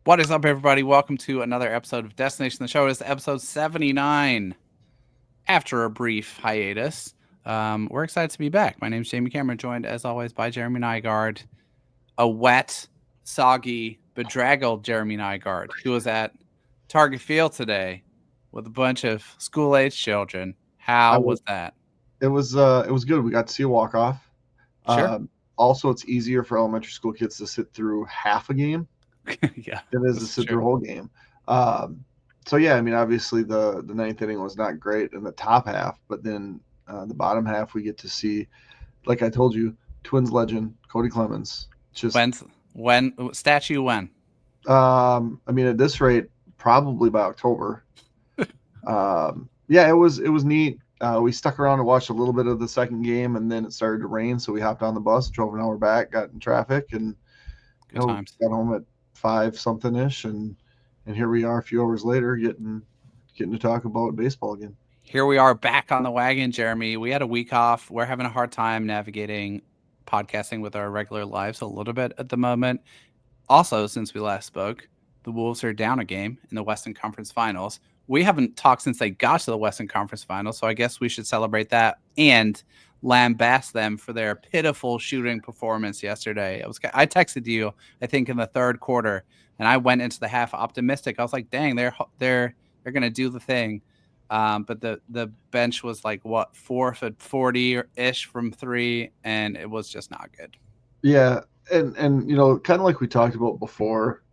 What is up, everybody? Welcome to another episode of Destination the Show. It is episode 79 after a brief hiatus. We're excited to be back. My name is Jamie Cameron, joined as always by Jeremy Nygaard, a wet, soggy, bedraggled Jeremy Nygaard, who was at Target Field today with a bunch of school-age children. I How was was that? it was good. We got to see a walk off. Sure. Also, it's easier for elementary school kids to sit through half a game Yeah, than it is to this is sit true. through a whole game. Um, so yeah, I mean, obviously the ninth inning was not great in the top half, but then the bottom half we get to see, like I told you, Twins legend Cody Clemens. Just When statue when? I mean, at this rate, probably by October. Yeah, it was neat. We stuck around to watch a little bit of the second game, and then it started to rain, so we hopped on the bus, drove an hour back, got in traffic, and Good times. got home at five something ish, and here we are a few hours later, getting to talk about baseball again. Here we are back on the wagon, Jeremy. We had a week off. We're having a hard time navigating podcasting with our regular lives a little bit at the moment. Also, since we last spoke, the Wolves are down a game in the Western Conference Finals. We haven't talked since they got to the Western Conference Finals, so I guess we should celebrate that and lambast them for their pitiful shooting performance yesterday. I texted you, I think, in the third quarter, and I went into the half optimistic. I was like, "Dang, they're gonna do the thing." But the bench was like what 4 for 40 ish from three, and it was just not good. Yeah, and kind of like we talked about before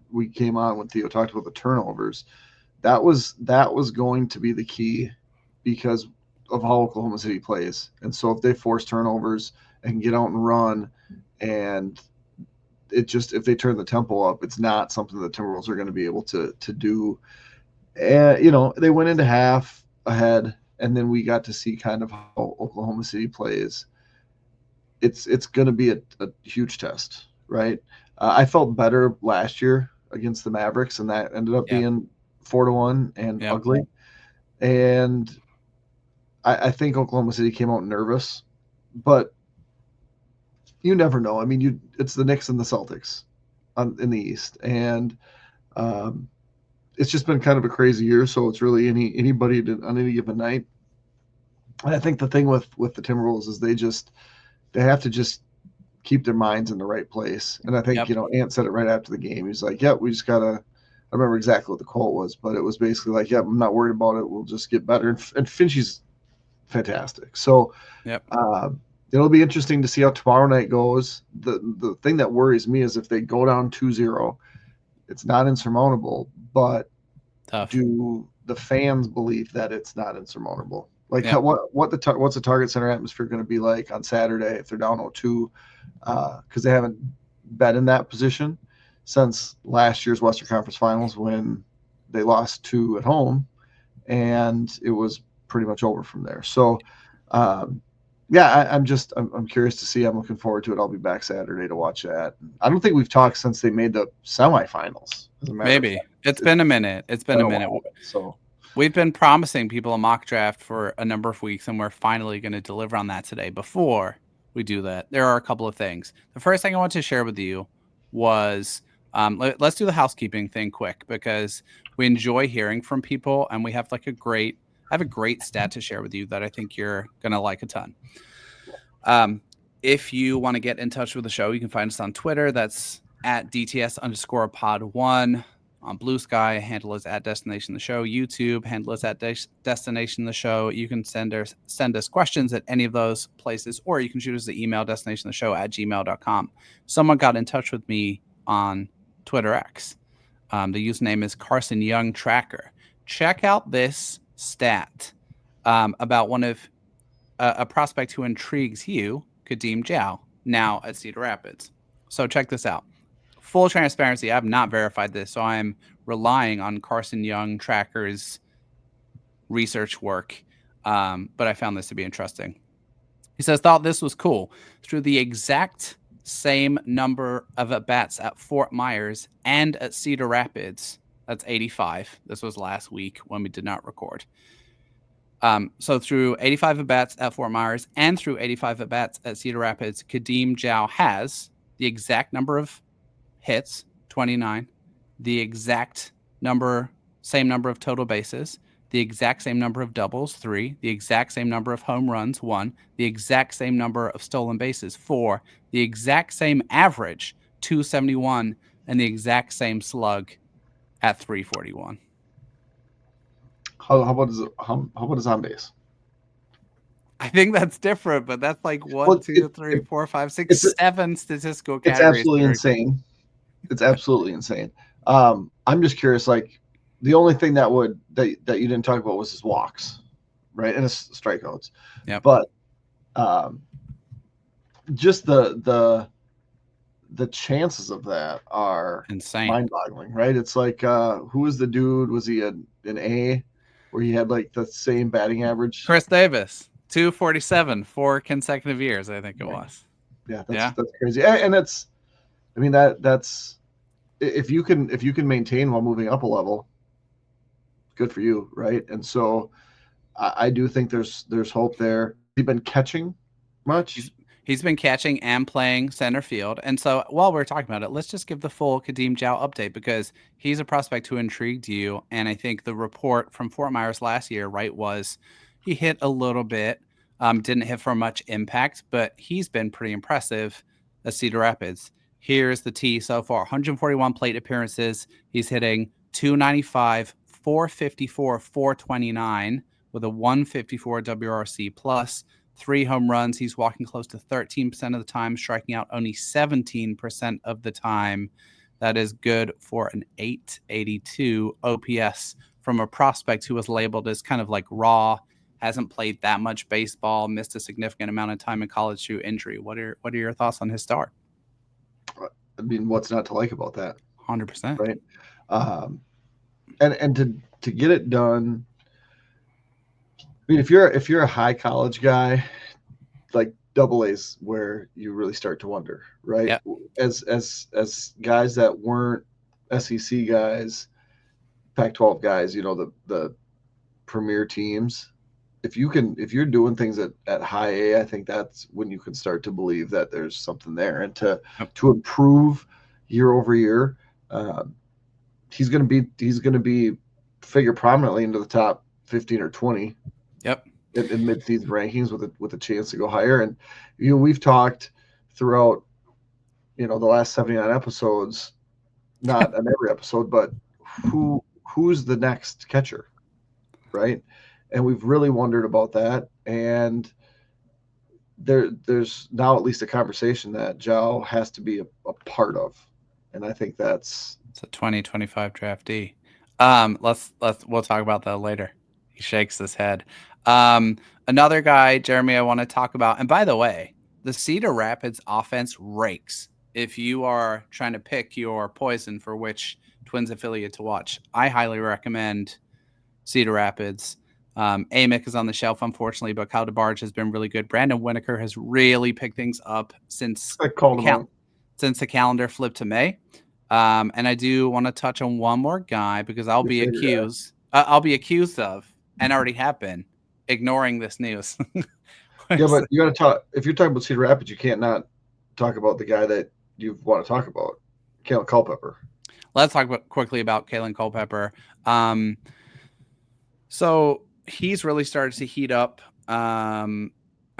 we came on when Theo talked about the turnovers. That was going to be the key because of how Oklahoma City plays. And so if they force turnovers and get out and run, and it just if they turn the tempo up, it's not something the Timberwolves are going to be able to do. And they went into half ahead, and then we got to see kind of how Oklahoma City plays. It's going to be a huge test, right? I felt better last year against the Mavericks, and that ended up Yeah. being 4-1 and Yep. ugly. And I think Oklahoma City came out nervous, but you never know. I mean, it's the Knicks and the Celtics in the East, and um, it's just been kind of a crazy year. So it's really anybody on any given night. And I think the thing with the Timberwolves is they have to just keep their minds in the right place. And I think Yep. Ant said it right after the game. He's like, "Yeah, we just gotta." I remember exactly what the quote was, but it was basically like, "Yeah, I'm not worried about it. We'll just get better." And Finchie's fantastic. So Yep. uh, it'll be interesting to see how tomorrow night goes. The thing that worries me is if they go down 2-0, it's not insurmountable, but Tough. do the fans believe that it's not insurmountable? Like Yep. what's the Target Center atmosphere going to be like on Saturday if they're down 0-2? Because they haven't been in that position since last year's Western Conference Finals when they lost two at home, and it was pretty much over from there. So, um, yeah, I'm curious to see. I'm looking forward to it. I'll be back Saturday to watch that. I don't think we've talked since they made the semifinals. As a matter of Maybe. fact, It's been a minute. It's been been a a minute. while. So We've been promising people a mock draft for a number of weeks, and we're finally going to deliver on that today. Before we do that, there are a couple of things. The first thing I want to share with you was let's do the housekeeping thing quick because we enjoy hearing from people, and we have I have a great stat to share with you that I think you're going to like a ton. Um, if you want to get in touch with the show, you can find us on Twitter. That's at DTS_pod1. On Blue Sky, handle is at Destination the Show. YouTube, handle is at Destination the Show. You can send us questions at any of those places, or you can shoot us the email destinationtheshow@gmail.com. Someone got in touch with me on Twitter X. The username is Carson Young Tracker. Check out this stat about one of a prospect who intrigues you, Kadeem Jow, now at Cedar Rapids. So check this out. Full transparency, I have not verified this, so I'm relying on Carson Young Tracker's research work. But I found this to be interesting. He says, thought this was cool. Through the exact same number of at bats at Fort Myers and at Cedar Rapids, that's 85. This was last week when we did not record. So through 85 at bats at Fort Myers and through 85 at bats at Cedar Rapids, Kadeem Jow has the exact number of hits, 29, the exact same number of total bases, the exact same number of doubles, 3, the exact same number of home runs, 1, the exact same number of stolen bases, 4, the exact same average, 271, and the exact same slug at 341. How about his on base? I think that's different, but that's like one, Well, 2, 3, 4, 5, 6, it's 7 statistical it's categories. absolutely insane. It's absolutely insane. I'm just curious. Like, the only thing that you didn't talk about was his walks, right, and his strikeouts. Yep. But just the chances of that are insane, mind-boggling, right? It's like, who was the dude? Was he an A, where he had like the same batting average? Chris Davis, 247, 4 consecutive years, I think it was. Yeah, that's crazy. And it's, I mean, that's if you can maintain while moving up a level, good for you, right? And so I do think there's hope there. He's been catching much. He's been catching and playing center field. And so while we're talking about it, let's just give the full Kadeem Jow update, because he's a prospect who intrigued you. And I think the report from Fort Myers last year, right, was he hit a little bit, didn't hit for much impact, but he's been pretty impressive at Cedar Rapids. Here's the T so far: 141 plate appearances. He's hitting 295, 454, 429 with a 154 WRC plus. 3 home runs. He's walking close to 13% of the time, striking out only 17% of the time. That is good for an 882 OPS from a prospect who was labeled as kind of like raw, hasn't played that much baseball, missed a significant amount of time in college through injury. What are your thoughts on his start? I mean, what's not to like about that? 100%. Right. And to get it done, I mean, if you're a high college guy, like double A's where you really start to wonder, right? Yep. As guys that weren't SEC guys, Pac-12 guys, the premier teams, if you're doing things at high A, I think that's when you can start to believe that there's something there, and to improve year over year. He's going to be figure prominently into the top 15 or 20. Yep. In mid-season rankings with a chance to go higher. And we've talked throughout the last 79 episodes, not on every episode, but who's the next catcher, right? And we've really wondered about that. And there's now at least a conversation that Jow has to be a part of. And I think it's a 2025 draftee. We'll talk about that later. He shakes his head. Another guy, Jeremy, I want to talk about. And by the way, the Cedar Rapids offense rakes. If you are trying to pick your poison for which Twins affiliate to watch, I highly recommend Cedar Rapids. Amick is on the shelf, unfortunately, but Kyle DeBarge has been really good. Brandon Winokur has really picked things up since the calendar flipped to May. And I do want to touch on one more guy, because I'll be accused of, and already have been, ignoring this news. Yeah, but you got to talk. If you're talking about Cedar Rapids, you can't not talk about the guy that you want to talk about, Kalen Culpepper. Let's talk quickly about Kalen Culpepper. So he's really started to heat up. I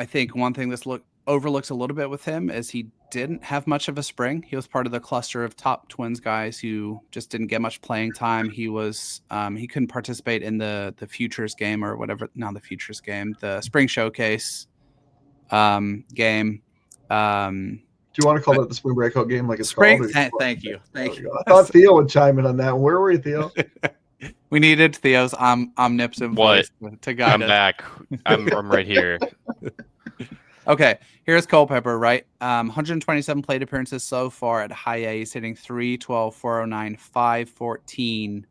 think one thing this overlooks a little bit with him is he didn't have much of a spring. He was part of the cluster of top Twins guys who just didn't get much playing time. He was he couldn't participate in the Futures game, or whatever, not the Futures game, the Spring Showcase game. Do you want to call it the Spring Breakout game, like it's spring called? Thank you. I thought Theo would chime in on that. Where were you, Theo? We needed Theo's omnipotent voice to guide I'm us. back. I'm right here. Okay, here's Culpepper, right? 127 plate appearances so far at high A. He's hitting 312, 409, 514.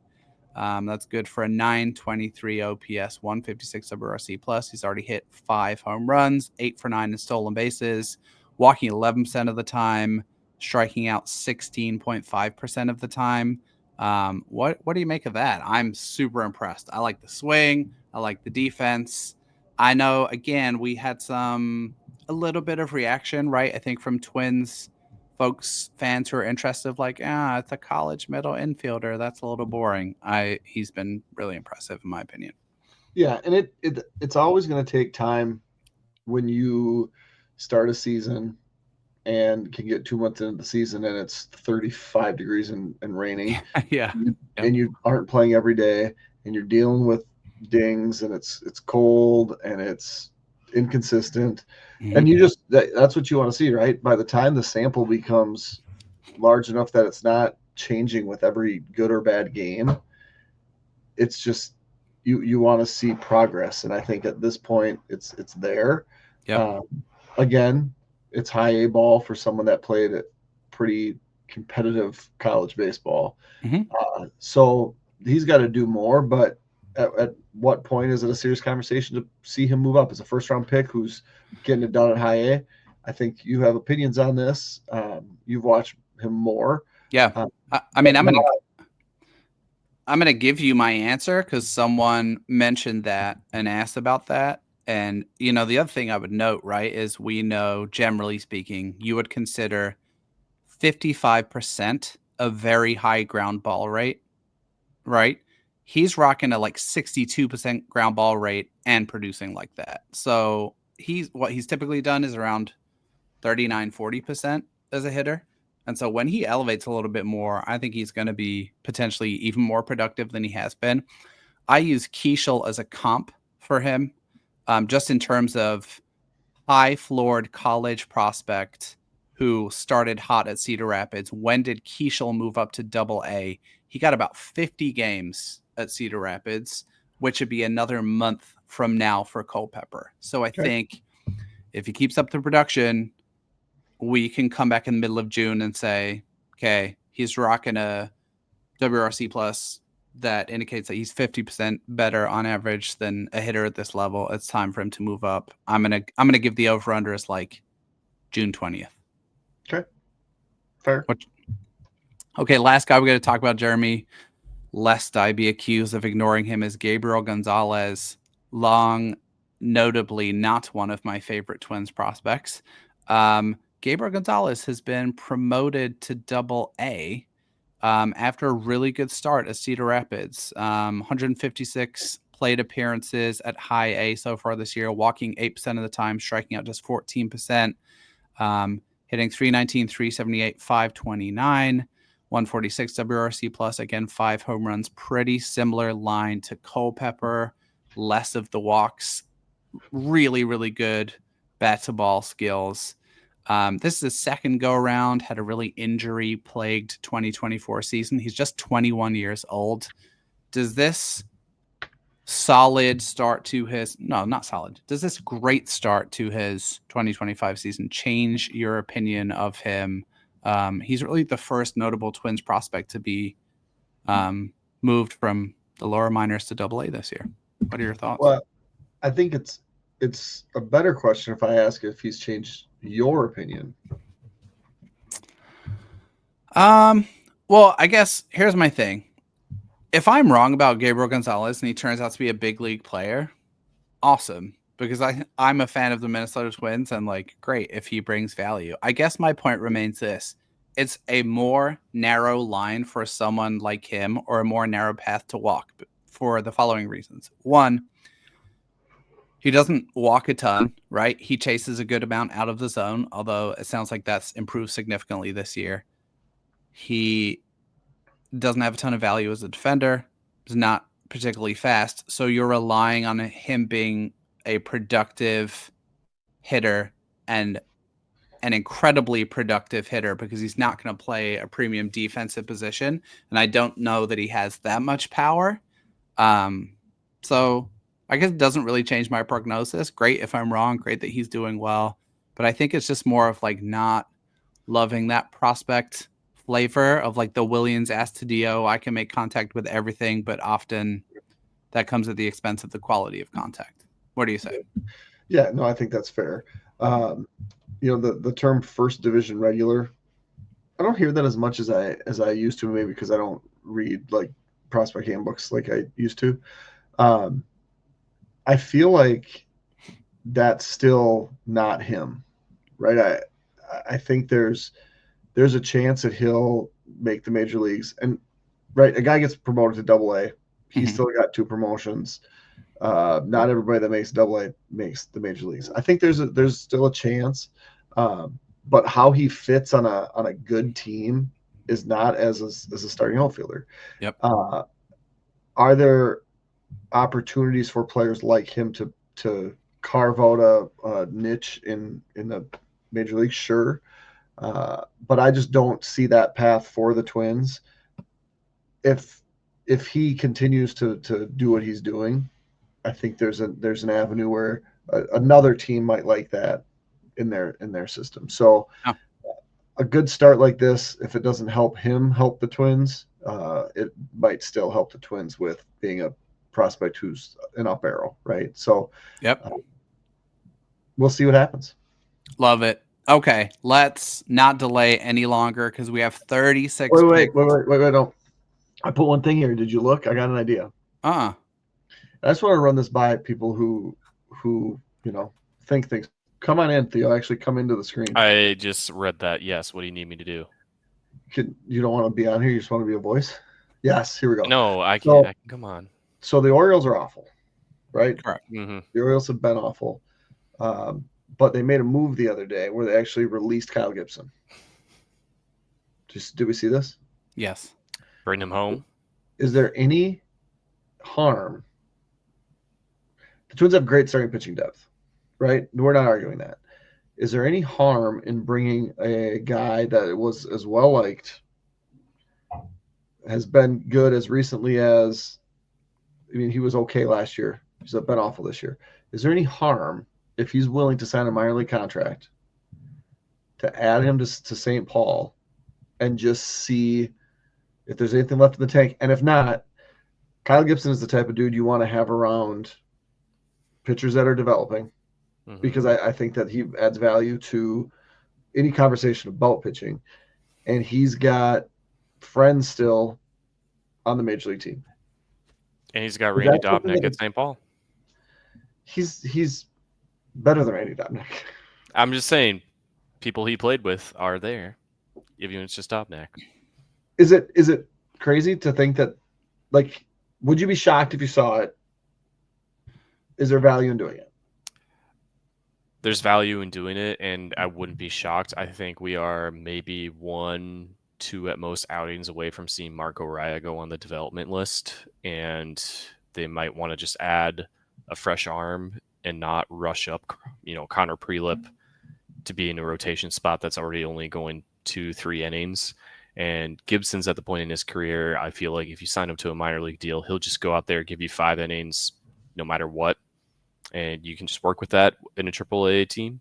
That's good for a 923 OPS, 156 WRC plus. He's already hit 5 home runs, 8 for 9 in stolen bases, walking 11% of the time, striking out 16.5% of the time. What do you make of that? I'm super impressed. I like the swing. I like the defense. I know, again, we had a little bit of reaction, right? I think from Twins fans who are interested, like, it's a college middle infielder. That's a little boring. He's been really impressive in my opinion. Yeah, and it's always going to take time when you start a season and can get 2 months into the season and it's 35 degrees and raining. Yeah. And you aren't playing every day and you're dealing with dings and it's cold and it's inconsistent. Mhm. And that's what you want to see, right? By the time the sample becomes large enough that it's not changing with every good or bad game, it's just you want to see progress. And I think at this point it's there. Yep. Again, it's high A ball for someone that played at pretty competitive college baseball. Mhm. So he's got to do more, but at what point is it a serious conversation to see him move up as a first round pick who's getting it done at high A? I think you have opinions on this. You've watched him more. Yeah. I mean, I'm gonna give you my answer because someone mentioned that and asked about that. And the other thing I would note, right, is we know, generally speaking, you would consider 55% a very high ground ball rate, right? He's rocking a like 62% ground ball rate and producing like that. So what he's typically done is around 39-40% as a hitter. And so when he elevates a little bit more, I think he's going to be potentially even more productive than he has been. I use Keishel as a comp for him, just in terms of high-floored college prospect who started hot at Cedar Rapids. When did Keishel move up to Double-A? He got about 50 games at Cedar Rapids, which would be another month from now for Culpepper. So I think if he keeps up the production, we can come back in the middle of June and say, okay, he's rocking a WRC plus that indicates that he's 50% better on average than a hitter at this level. It's time for him to move up. I'm gonna give the over under as like June 20th. Okay. Fair. Okay, last guy we got to talk about, Jeremy, lest I be accused of ignoring him, is Gabriel Gonzalez. Long, notably not one of my favorite Twins prospects. Gabriel Gonzalez has been promoted to Double-A after a really good start at Cedar Rapids. 156 plate appearances at high A so far this year, walking 8% of the time, striking out just 14%, hitting 319, 378, 529, 146 WRC plus, again, 5 home runs. Pretty similar line to Culpepper, less of the walks. Really, really good bat to ball skills. This is his second go around, had a really injury plagued 2024 season. He's just 21 years old. Does this solid start to his, no, not solid. Does this great start to his 2025 season change your opinion of him? He's really the first notable Twins prospect to be moved from the lower minors to Double-A this year. What are your thoughts? Well, I think it's a better question if I ask if he's changed your opinion. Well, I guess here's my thing. If I'm wrong about Gabriel Gonzalez and he turns out to be a big league player, awesome. Because I'm a fan of the Minnesota Twins and like, great if he brings value. I guess my point remains this. It's a more narrow line for someone like him, or a more narrow path to walk, for the following reasons. One, he doesn't walk a ton, right? He chases a good amount out of the zone, although it sounds like that's improved significantly this year. He doesn't have a ton of value as a defender. He's not particularly fast. So you're relying on him being a productive hitter, and an incredibly productive hitter, because he's not going to play a premium defensive position. And I don't know that he has that much power. So I guess it doesn't really change my prognosis. Great if I'm wrong. Great that he's doing well. But I think it's just more of like not loving that prospect flavor of like the Williams Astudillo. I can make contact with everything, but often that comes at the expense of the quality of contact. What do you say? Yeah, no, I think that's fair. The term first division regular, I don't hear that as much as I used to, maybe because I don't read like prospect handbooks like I used to. I feel like that's still not him, right? I think there's there's a chance that he'll make the major leagues. And right, a guy gets promoted to Double-A. He's still got 2 promotions. Not everybody that makes Double-A makes the major leagues. I think there's still a chance, but how he fits on a good team is not as a starting outfielder. Yep. Are there opportunities for players like him to carve out a niche in the major league? Sure. But I just don't see that path for the Twins. If he continues to do what he's doing, I think there's an avenue where another team might like that in their system. So a good start like this, if it doesn't help him help the Twins, it might still help the Twins with being a prospect who's an up arrow, right? So yep. We'll see what happens. Love it. Okay, let's not delay any longer because we have 36 Wait, no. I put one thing here. Did you look? I got an idea. I just want to run this by people who think things. Come on in, Theo. Actually, come into the screen. I just read that. Yes. What do you need me to do? You don't want to be on here? You just want to be a voice? Yes. Here we go. No, I can't. Come on. So the Orioles are awful, right? Correct. Mm-hmm. The Orioles have been awful. But they made a move the other day where they actually released Kyle Gibson. Did we see this? Yes. Bring him home. Is there any harm? The Twins have great starting pitching depth, right? We're not arguing that. Is there any harm in bringing a guy that was as well liked, has been good as recently as, he was okay last year. He's been awful this year. Is there any harm if he's willing to sign a minor league contract to add him to St. Paul and just see if there's anything left in the tank? And if not, Kyle Gibson is the type of dude you want to have around pitchers that are developing, because I think that he adds value to any conversation about pitching. And he's got friends still on the major league team. And he's got Randy Dobnak at St. Paul. He's better than Randy Dobnak. I'm just saying, people he played with are there, even if it's just Dobnak. Is it crazy to think that, like, would you be shocked if you saw it? Is there value in doing it? There's value in doing it, and I wouldn't be shocked. I think we are maybe 1-2 at most outings away from seeing Marco Raya go on the development list, and they might want to just add a fresh arm and not rush up, Connor Prelip to be in a rotation spot that's already only going 2-3 innings. And Gibson's at the point in his career, I feel like if you sign him to a minor league deal, he'll just go out there, give you 5 innings no matter what, and you can just work with that in a AAA team.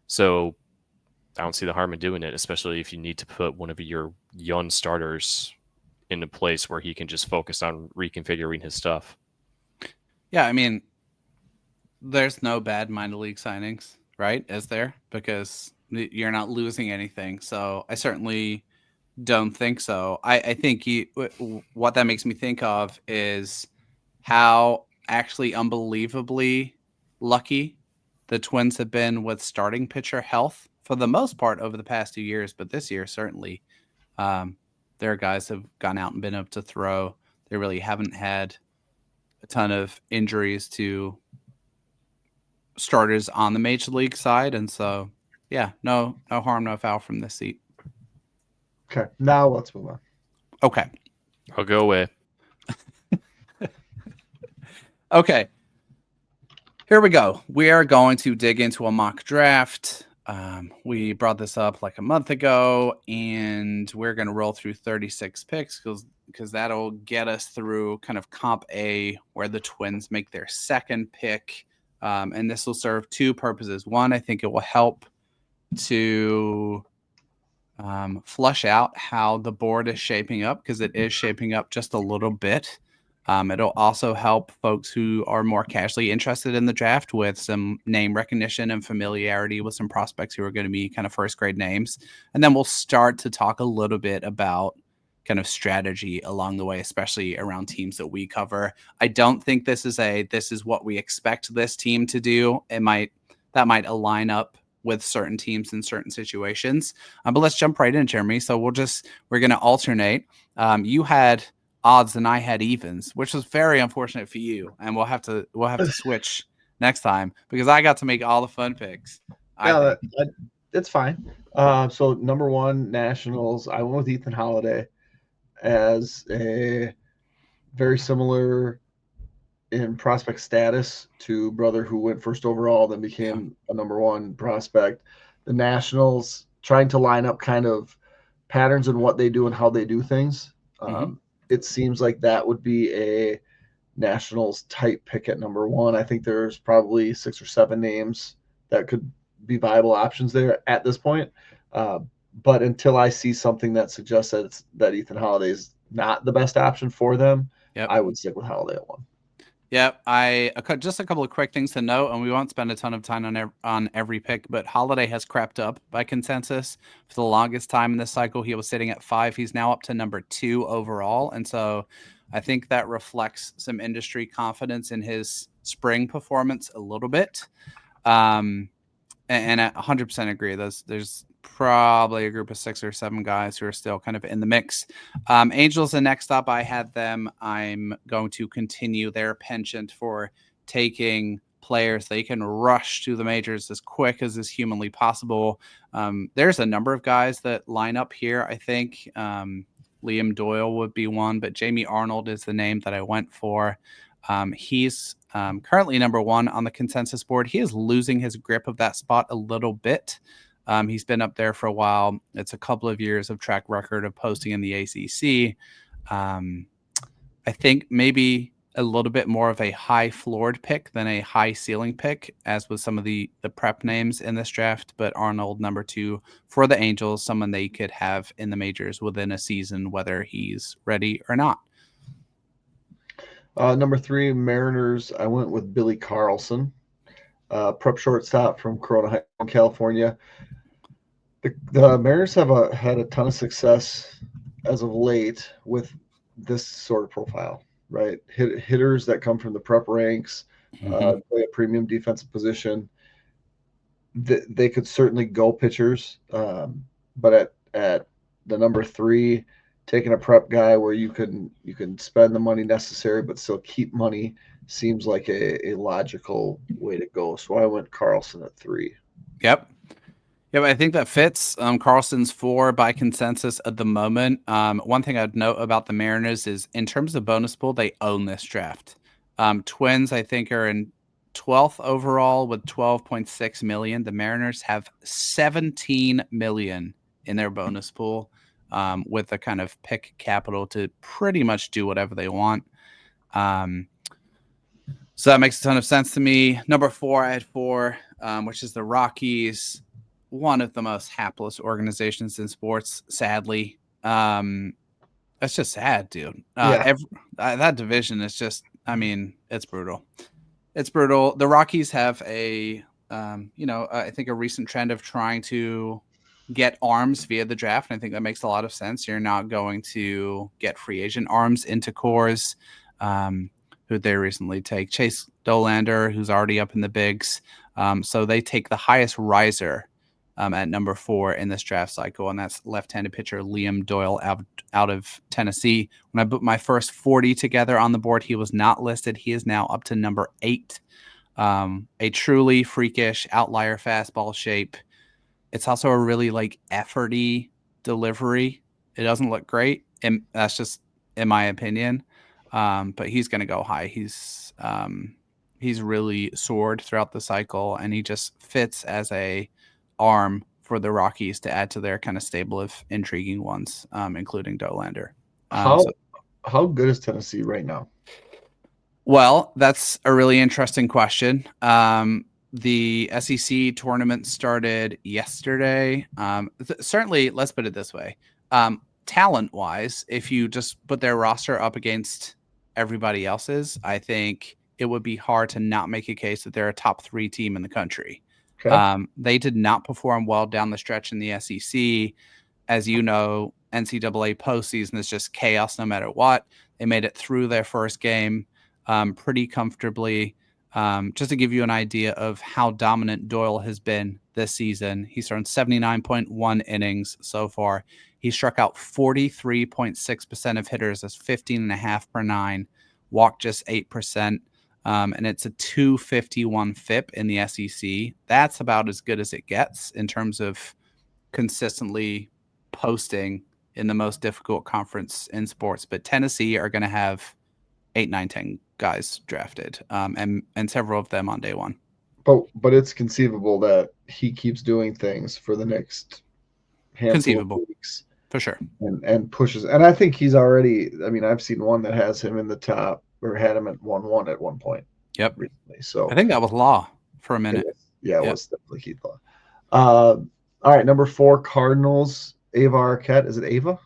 So I don't see the harm in doing it, especially if you need to put one of your young starters in a place where he can just focus on reconfiguring his stuff. Yeah, there's no bad minor league signings, right? Is there? Because you're not losing anything. So I certainly don't think so. I think what that makes me think of is how actually unbelievably lucky the Twins have been with starting pitcher health for the most part over the past 2 years, but this year certainly their guys have gone out and been able to throw. They really haven't had a ton of injuries to starters on the major league side, and so no harm, no foul from this seat. Okay, now let's move on. Okay, I'll go away. Okay, here we go. We are going to dig into a mock draft. We brought this up like a month ago, and we're going to roll through 36 picks because that'll get us through kind of Comp A, where the Twins make their second pick. And this will serve 2 purposes. One, I think it will help to flush out how the board is shaping up, because it is shaping up just a little bit. It'll also help folks who are more casually interested in the draft with some name recognition and familiarity with some prospects who are going to be kind of first grade names. And then we'll start to talk a little bit about kind of strategy along the way, especially around teams that we cover. I don't think this is what we expect this team to do. That might align up with certain teams in certain situations. But let's jump right in, Jeremy. So we're going to alternate. You had odds and I had evens, which was very unfortunate for you. And we'll have to switch next time because I got to make all the fun picks. Yeah, it's fine. So number one, Nationals. I went with Ethan Holiday as a very similar in prospect status to brother who went first overall, then became a number one prospect. The Nationals trying to line up kind of patterns in what they do and how they do things. It seems like that would be a Nationals type pick at number one. I think there's probably 6 or 7 names that could be viable options there at this point. But until I see something that suggests that Ethan Holiday is not the best option for them, I would stick with Holiday at 1. Yep. Just a couple of quick things to note, and we won't spend a ton of time on every pick, but Holiday has crept up by consensus. For the longest time in this cycle, he was sitting at 5. He's now up to number 2 overall. And so I think that reflects some industry confidence in his spring performance a little bit. And I 100% agree. There's probably a group of 6 or 7 guys who are still kind of in the mix. Angels, and next up, I had them. I'm going to continue their penchant for taking players they can rush to the majors as quick as is humanly possible. There's a number of guys that line up here. I think Liam Doyle would be one, but Jamie Arnold is the name that I went for. He's currently number 1 on the consensus board. He is losing his grip of that spot a little bit. He's been up there for a while. It's a couple of years of track record of posting in the ACC. I think maybe a little bit more of a high floored pick than a high ceiling pick, as with some of the prep names in this draft. But Arnold, number 2 for the Angels, someone they could have in the majors within a season, whether he's ready or not. Number 3, Mariners. I went with Billy Carlson, prep shortstop from Corona Heights, California. The Mariners have had a ton of success as of late with this sort of profile, right? Hitters that come from the prep ranks, play a premium defensive position. They could certainly go pitchers, but at the number 3, taking a prep guy where you can spend the money necessary but still keep money seems like a logical way to go. So I went Carlson at 3. Yep, I think that fits. Carlson's 4 by consensus at the moment. One thing I'd note about the Mariners is in terms of bonus pool, they own this draft. Twins, I think, are in 12th overall with 12.6 million. The Mariners have 17 million in their bonus pool, with the kind of pick capital to pretty much do whatever they want. So that makes a ton of sense to me. Number 4, I had 4, which is the Rockies. One of the most hapless organizations in sports, sadly. That's just sad, dude. That division is just, it's brutal. It's brutal. The Rockies have I think a recent trend of trying to get arms via the draft. And I think that makes a lot of sense. You're not going to get free agent arms into cores, who they recently take. Chase Dolander, who's already up in the bigs. So they take the highest riser at number 4 in this draft cycle, and that's left-handed pitcher Liam Doyle out of Tennessee. When I put my first 40 together on the board, he was not listed. He is now up to number 8. A truly freakish outlier fastball shape. It's also a really efforty delivery. It doesn't look great, and that's just in my opinion. But he's going to go high. He's really soared throughout the cycle, and he just fits as a arm for the Rockies to add to their kind of stable of intriguing ones, including Dolander. How good is Tennessee right now? Well, that's a really interesting question. The SEC tournament started yesterday. Certainly, let's put it this way. Talent-wise, if you just put their roster up against everybody else's, I think it would be hard to not make a case that they're a top 3 team in the country. Okay. They did not perform well down the stretch in the SEC. As you know, NCAA postseason is just chaos no matter what. They made it through their first game pretty comfortably. Just to give you an idea of how dominant Doyle has been this season. He's thrown 79.1 innings so far. He struck out 43.6% of hitters. That's 15.5 per nine. Walked just 8%. And it's a 251 FIP in the SEC. That's about as good as it gets in terms of consistently posting in the most difficult conference in sports. But Tennessee are going to have 8, 9, 10 guys drafted, and several of them on day one. But it's conceivable that he keeps doing things for the next handful of weeks. For sure. And pushes. And I think he's already, I mean, I've seen one that has him in the top, or had him at 1-1 at one point. Yep. Recently. So I think that was Law for a minute. It was definitely Keith Law. All right, number 4, Cardinals. Ava Arquette. Is it Ava?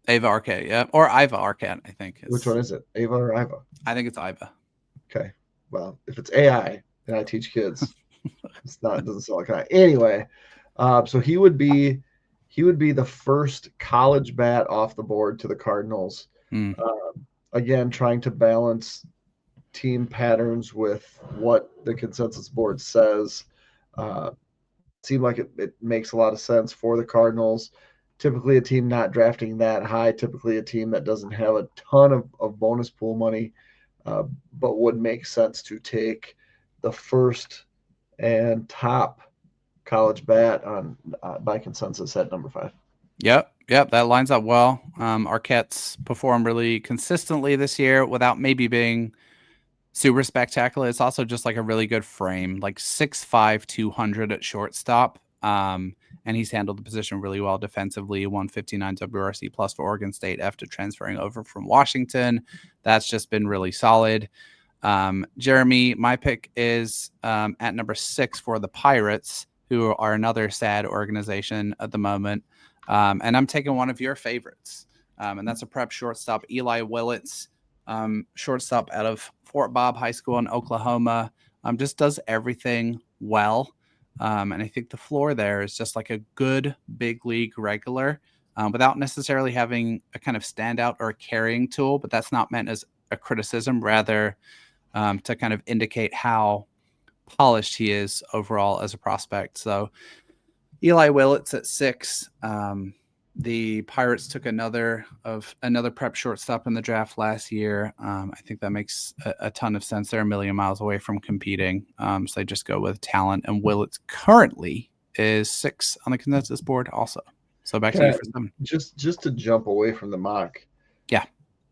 Ava Arquette, yeah. Or Iva Arquette, I think. Which one is it? Ava or Iva? I think it's Iva. Okay. Well, if it's AI and I teach kids, it doesn't sound like I. Anyway, so he would be the first college bat off the board to the Cardinals. Again, trying to balance team patterns with what the consensus board says. Seemed like it makes a lot of sense for the Cardinals. Typically a team not drafting that high, typically a team that doesn't have a ton of bonus pool money, but would make sense to take the first and top college bat on by consensus at number 5. Yep, that lines up well. Arquette's performed really consistently this year without maybe being super spectacular. It's also just like a really good frame, like 6'5", 200 at shortstop. And he's handled the position really well defensively. 159 WRC plus for Oregon State after transferring over from Washington. That's just been really solid. Jeremy, my pick is at number 6 for the Pirates, who are another sad organization at the moment. And I'm taking one of your favorites, and that's a prep shortstop, Eli Willits, shortstop out of Fort Bob High School in Oklahoma. Just does everything well. And I think the floor there is just like a good big league regular without necessarily having a kind of standout or a carrying tool. But that's not meant as a criticism, rather to kind of indicate how polished he is overall as a prospect. So Eli Willits at 6. The Pirates took another prep shortstop in the draft last year. I think that makes a ton of sense. They're a million miles away from competing. So they just go with talent. And Willits currently is 6 on the consensus board also. So back to you for 7. Just to jump away from the mock. Yeah.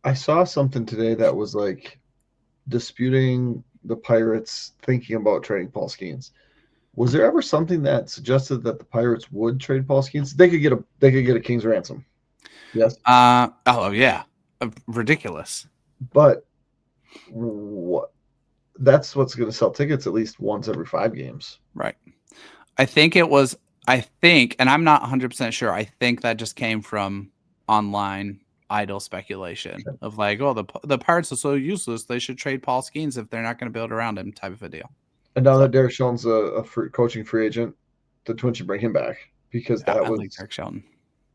I saw something today that was like disputing the Pirates thinking about trading Paul Skeens. Was there ever something that suggested that the Pirates would trade Paul Skeens? They could get a king's ransom. Yes. Oh yeah, ridiculous. But what? That's what's going to sell tickets at least once every 5 games. Right. I think, and I'm not 100% sure. I think that just came from online idle speculation of like, oh, the Pirates are so useless, they should trade Paul Skeens if they're not going to build around him, type of a deal. And now that Derek Shelton's a coaching free agent, the Twins should bring him back because that was like Derek Shelton.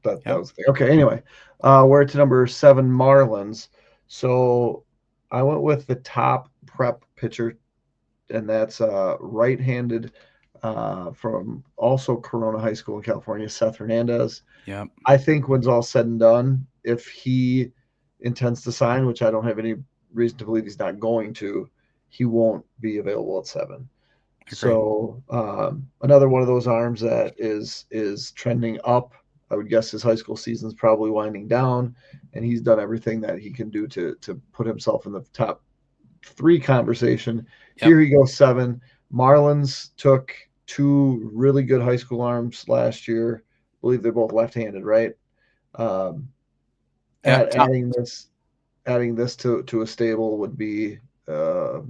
That was the thing. Okay, anyway, we're to number 7, Marlins. So I went with the top prep pitcher, and that's right-handed from also Corona High School in California, Seth Hernandez. Yeah. I think when's all said and done, if he intends to sign, which I don't have any reason to believe he's not going to, he won't be available at 7. So another one of those arms that is trending up. I would guess his high school season's probably winding down, and he's done everything that he can do to put himself in the top 3 conversation. Yep. Here he goes 7. Marlins took 2 really good high school arms last year. I believe they're both left-handed, right? Adding this to a stable would be a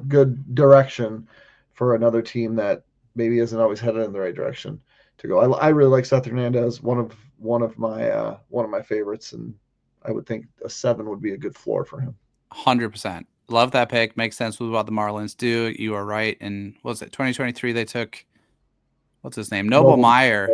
good direction for another team that maybe isn't always headed in the right direction to go. I really like Seth Hernandez, one of my favorites, and I would think a 7 would be a good floor for him. 100%. Love that pick. Makes sense with what the Marlins do. You are right. And what was it, 2023? They took, what's his name? Noble Meyer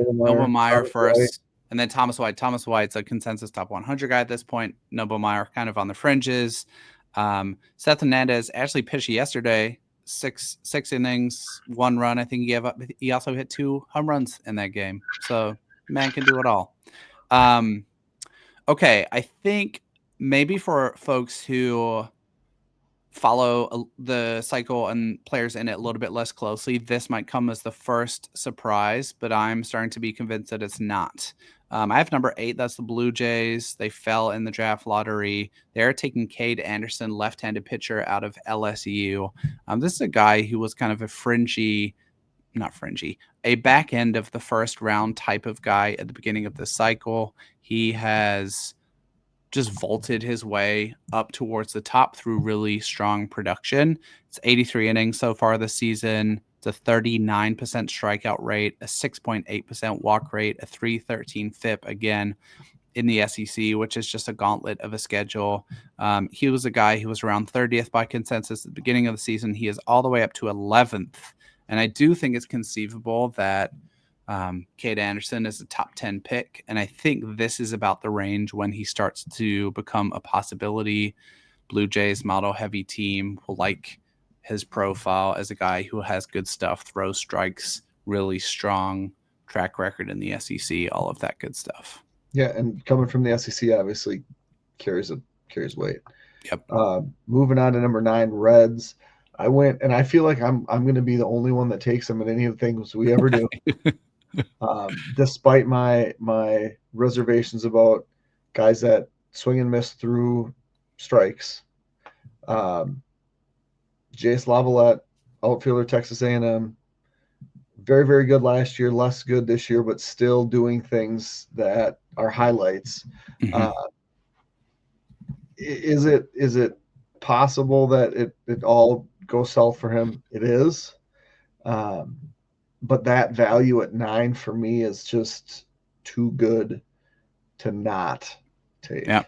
first. White. And then Thomas White. Thomas White's a consensus top 100 guy at this point. Noble Meyer kind of on the fringes. Seth Hernandez actually pitched yesterday six innings, 1 run. I think he gave up. He also hit 2 home runs in that game. So man can do it all. Okay, I think maybe for folks who follow the cycle and players in it a little bit less closely, this might come as the first surprise, but I'm starting to be convinced that it's not. I have number 8. That's the Blue Jays. They fell in the draft lottery. They're taking Cade Anderson, left-handed pitcher out of LSU. This is a guy who was kind of a back end of the first round type of guy at the beginning of the cycle. He has just vaulted his way up towards the top through really strong production. It's 83 innings so far this season. It's a 39% strikeout rate, a 6.8% walk rate, a 3.13 FIP again in the SEC, which is just a gauntlet of a schedule. He was a guy who was around 30th by consensus at the beginning of the season. He is all the way up to 11th. And I do think it's conceivable that Cade Anderson is a top 10 pick. And I think this is about the range when he starts to become a possibility. Blue Jays model heavy team will like his profile as a guy who has good stuff, throws strikes, really strong track record in the SEC, all of that good stuff. Yeah, and coming from the SEC obviously carries weight. Yep. Moving on to number 9, Reds. I went, and I feel like I'm going to be the only one that takes them in any of the things we ever do. Despite my reservations about guys that swing and miss through strikes. Jace Lavalette, outfielder, Texas A&M. Very, very good last year, less good this year, but still doing things that are highlights. Mm-hmm. Is it possible that it all goes south for him? It is. But that value at 9 for me is just too good to not take. Yeah.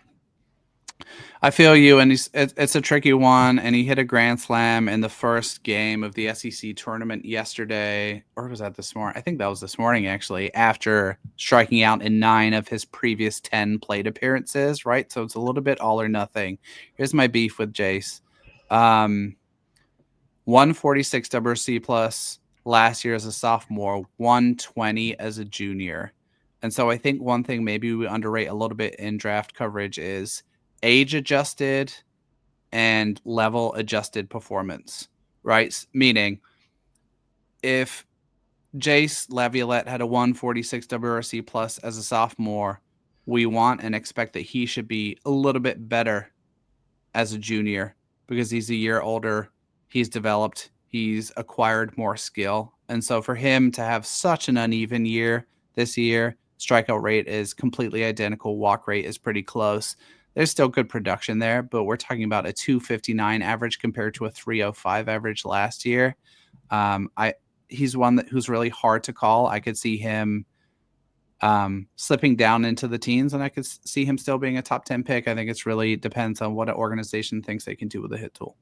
I feel you, and it's a tricky one, and he hit a grand slam in the first game of the SEC tournament yesterday, or was that this morning? I think that was this morning, actually, after striking out in 9 of his previous 10 plate appearances, right? So it's a little bit all or nothing. Here's my beef with Jace. 146 WRC plus last year as a sophomore, 120 as a junior. And so I think one thing maybe we underrate a little bit in draft coverage is age adjusted and level adjusted performance, right? Meaning if Jace Laviolette had a 146 WRC plus as a sophomore, we want and expect that he should be a little bit better as a junior because he's a year older, he's developed, he's acquired more skill. And so for him to have such an uneven year this year, strikeout rate is completely identical, walk rate is pretty close. There's still good production there, but we're talking about a 259 average compared to a 305 average last year. He's one who's really hard to call. I could see him slipping down into the teens, and I could see him still being a top 10 pick. I think it's really depends on what an organization thinks they can do with a hit tool.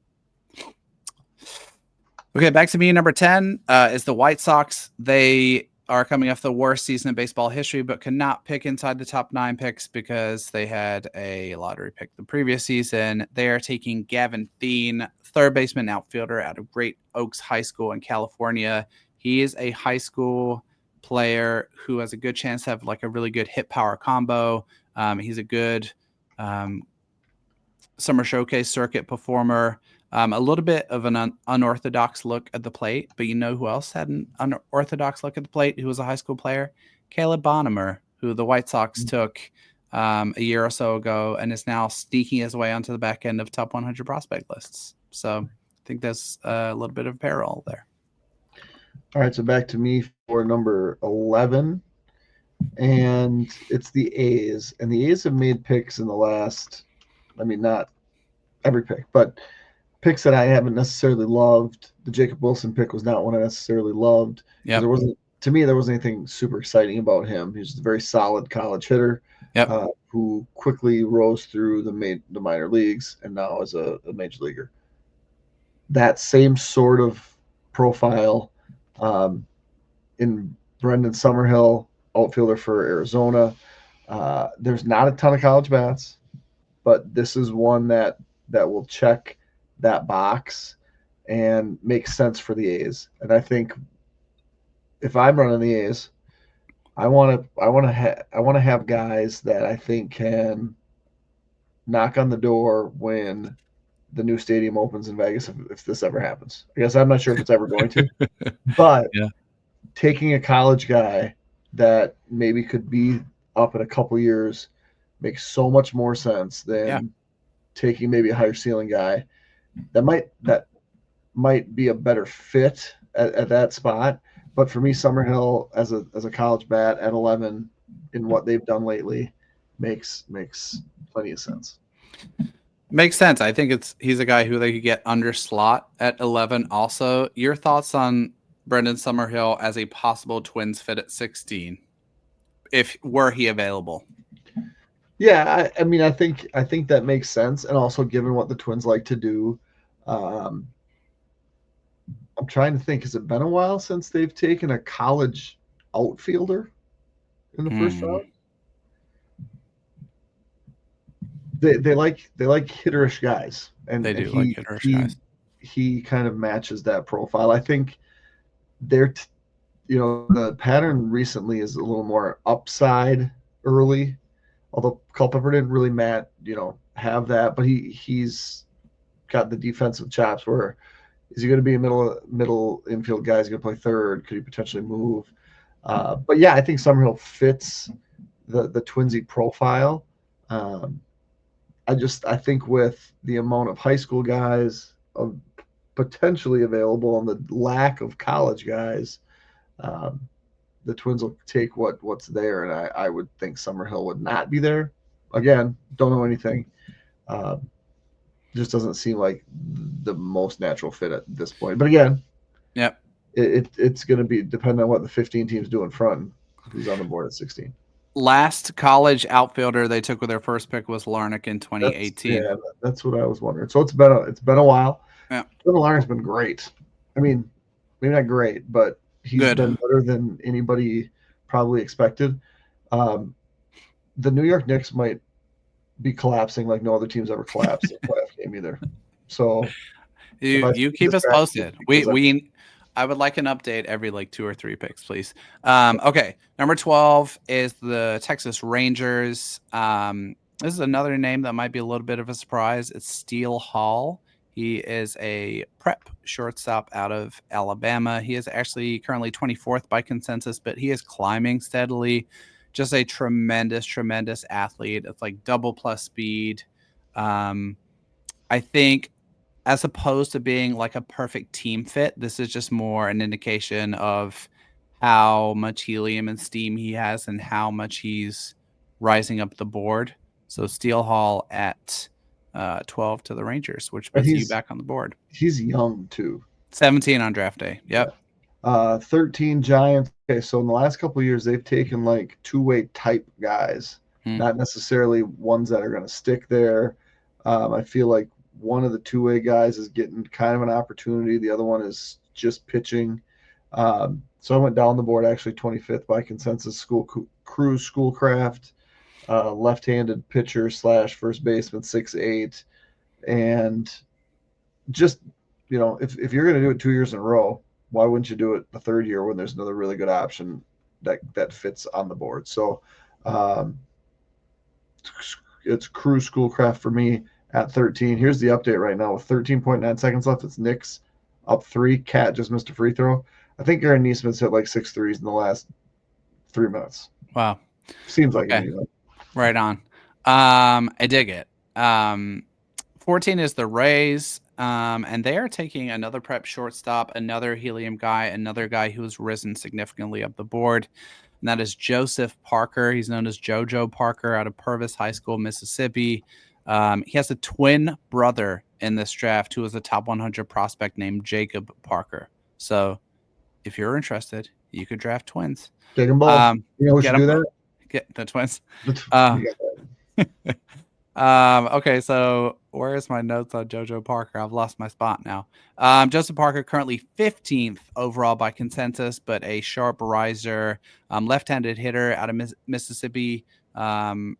Okay, back to me. Number 10 is the White Sox. They are coming off the worst season in baseball history, but cannot pick inside the top 9 picks because they had a lottery pick the previous season. They are taking Gavin Thien, third baseman outfielder out of Great Oaks High School in California. He is a high school player who has a good chance to have like a really good hit power combo. He's a good summer showcase circuit performer. A little bit of an unorthodox look at the plate, but you know who else had an unorthodox look at the plate who was a high school player? Caleb Bonham, who the White Sox took a year or so ago and is now sneaking his way onto the back end of top 100 prospect lists. So I think there's a little bit of parallel there. All right, so back to me for number 11, and it's the A's. And the A's have made picks in the last, not every pick, but picks that I haven't necessarily loved. The Jacob Wilson pick was not one I necessarily loved. Yeah, there wasn't anything super exciting about him. He was a very solid college hitter who quickly rose through the minor leagues and now is a major leaguer. That same sort of profile in Brendan Summerhill, outfielder for Arizona. There's not a ton of college bats, but this is one that will check that box. and makes sense for the A's. And I think if I'm running the A's, I want to have guys that I think can knock on the door when the new stadium opens in Vegas, if this ever happens. I guess I'm not sure if it's ever going to, but Yeah. taking a college guy that maybe could be up in a couple years makes so much more sense than taking maybe a higher ceiling guy that might be a better fit at that spot. But for me, Summerhill as a college bat at 11 in what they've done lately makes plenty of sense. Makes sense. I think he's a guy who they could get under slot at 11. Also, your thoughts on Brendan Summerhill as a possible Twins fit at 16, if were he available? Yeah, I mean, I think that makes sense, and also given what the Twins like to do, I'm trying to think. Has it been a while since they've taken a college outfielder in the first round? They like hitterish guys, and They do he, like hitterish guys. He kind of matches that profile. I think the pattern recently is a little more upside early, although Culpepper didn't really have that, but he's got the defensive chops. Where is he going to be a middle infield guy? Is he going to play third? Could he potentially move? But yeah, I think Summerhill fits the Twinsy profile. I think with the amount of high school guys potentially available and the lack of college guys, the Twins will take what's there, and I would think Summerhill would not be there. Again, don't know anything. Just doesn't seem like the most natural fit at this point. But again, yep, it's going to be dependent on what the 15 teams do in front, who's on the board at 16. Last college outfielder they took with their first pick was Larnach in 2018. That's what I was wondering. So it's been a while. Yeah, Larnach's been great. I mean, maybe not great, but he's good. Been better than anybody probably expected. The New York Knicks might be collapsing like no other team's ever collapsed in a playoff game either. So you keep us posted. I would like an update every 2 or 3 picks, please. Okay, number 12 is the Texas Rangers. This is another name that might be a little bit of a surprise. It's Steele Hall. He is a prep shortstop out of Alabama. He is actually currently 24th by consensus, but he is climbing steadily. Just a tremendous, tremendous athlete. It's like double plus speed. I think as opposed to being like a perfect team fit, this is just more an indication of how much helium and steam he has and how much he's rising up the board. So Steele Hall at 12 to the Rangers, which puts you back on the board. He's young too. 17 on draft day. Yep. 13 Giants. Okay, so in the last couple of years, they've taken like two-way type guys, not necessarily ones that are going to stick there. I feel like one of the two-way guys is getting kind of an opportunity. The other one is just pitching. So I went down the board, actually 25th by consensus. Cruz Schoolcraft, left-handed pitcher / first baseman, 6'8", and just if you're going to do it 2 years in a row, why wouldn't you do it the third year when there's another really good option that fits on the board? So it's Cruz Schoolcraft for me at 13. Here's the update right now with 13.9 seconds left. It's Knicks up 3. Cat just missed a free throw. I think Aaron Neesman's hit like 6 threes in the last 3 minutes. Wow. Seems like it. Anyway. Right on. I dig it. 14 is the Rays, and they are taking another prep shortstop, another helium guy, another guy who's risen significantly up the board, and that is Joseph Parker. He's known as JoJo Parker out of Purvis High School, Mississippi. He has a twin brother in this draft who is a top 100 prospect named Jacob Parker. So if you're interested, you could draft twins. Take them both. We should do that? Get the twins. Okay, so where's my notes on JoJo Parker? I've lost my spot now. Joseph Parker currently 15th overall by consensus, but a sharp riser, left-handed hitter out of Mississippi.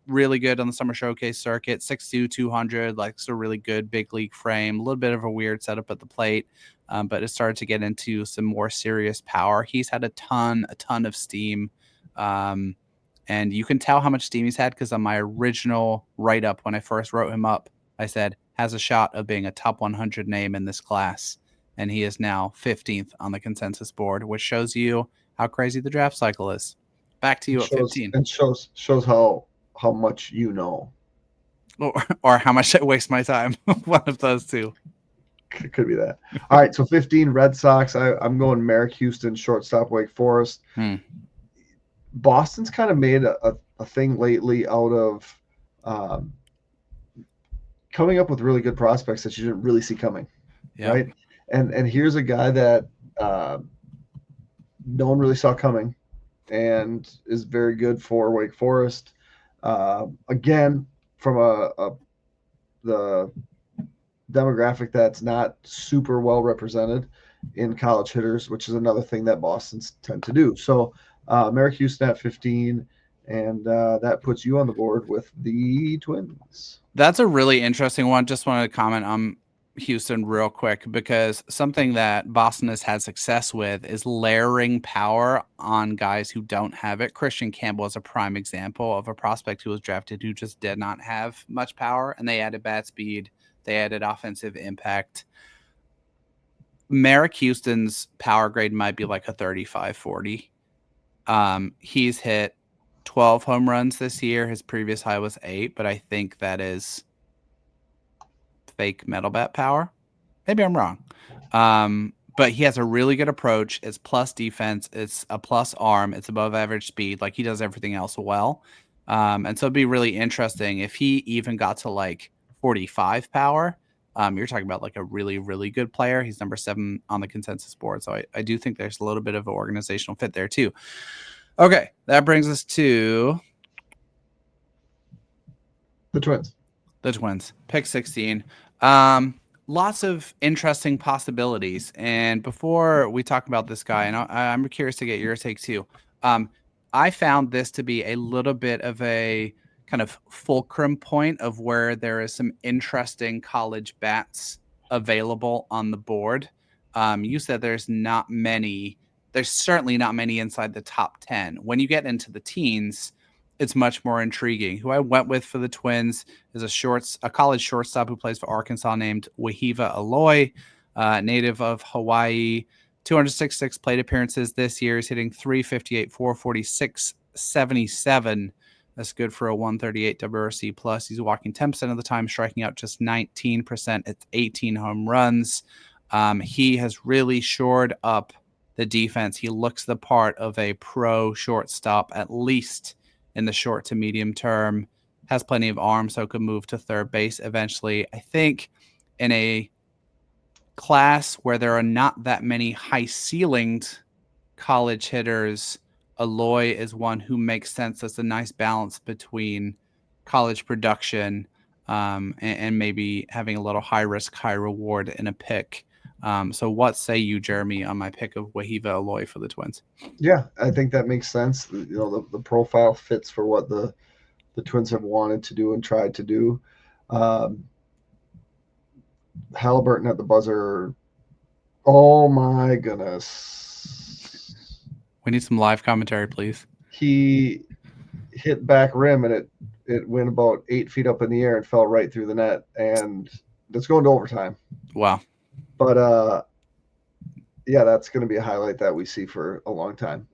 Really good on the summer showcase circuit, 6'2", 200, like a really good big league frame, a little bit of a weird setup at the plate. but it started to get into some more serious power. He's had a ton of steam. And you can tell how much steam he's had because on my original write-up, when I first wrote him up, I said, has a shot of being a top 100 name in this class. And he is now 15th on the consensus board, which shows you how crazy the draft cycle is. Back to you at 15. And shows how much you know. Or how much I waste my time. One of those two. Could be that. All right, so 15 Red Sox. I'm going Merrick Houston, shortstop, Wake Forest. Boston's kind of made a thing lately out of coming up with really good prospects that you didn't really see coming, right? And here's a guy that no one really saw coming and is very good for Wake Forest. Again, from the demographic that's not super well represented in college hitters, which is another thing that Boston's tend to do. So Merrick Houston at 15, and that puts you on the board with the Twins. That's a really interesting one. Just wanted to comment on Houston real quick, because something that Boston has had success with is layering power on guys who don't have it. Christian Campbell is a prime example of a prospect who was drafted who just did not have much power, and they added bat speed. They added offensive impact. Merrick Houston's power grade might be like a 35-40. He's hit 12 home runs this year. His previous high was 8, but I think that is fake metal bat power. Maybe I'm wrong. But he has a really good approach. It's plus defense. It's a plus arm. It's above average speed. Like, he does everything else well. And so it'd be really interesting if he even got to like 45 power. You're talking about like a really, really good player. He's number 7 on the consensus board. So I do think there's a little bit of an organizational fit there too. Okay, that brings us to the Twins. The Twins, pick 16. Lots of interesting possibilities. And before we talk about this guy, and I'm curious to get your take too. I found this to be a little bit of a kind of fulcrum point of where there is some interesting college bats available on the board. You said there's not many. There's certainly not many inside the top 10. When you get into the teens, it's much more intriguing. Who I went with for the Twins is a college shortstop who plays for Arkansas named Wahiva Aloy, native of Hawaii. 266 plate appearances this year. He's hitting 358, 446, 77. That's good for a 138 WRC plus. He's walking 10% of the time, striking out just 19%. It's 18 home runs. He has really shored up the defense. He looks the part of a pro shortstop, at least in the short to medium term. Has plenty of arm, so could move to third base eventually. I think in a class where there are not that many high-ceilinged college hitters, Aloy is one who makes sense as a nice balance between college production and maybe having a little high risk, high reward in a pick. So what say you, Jeremy, on my pick of Wahiva Aloy for the Twins? Yeah, I think that makes sense. You know, the profile fits for what the Twins have wanted to do and tried to do. Halliburton at the buzzer. Oh my goodness. We need some live commentary, please. He hit back rim and it went about 8 feet up in the air and fell right through the net, and it's going to overtime. Wow. But yeah, that's going to be a highlight that we see for a long time.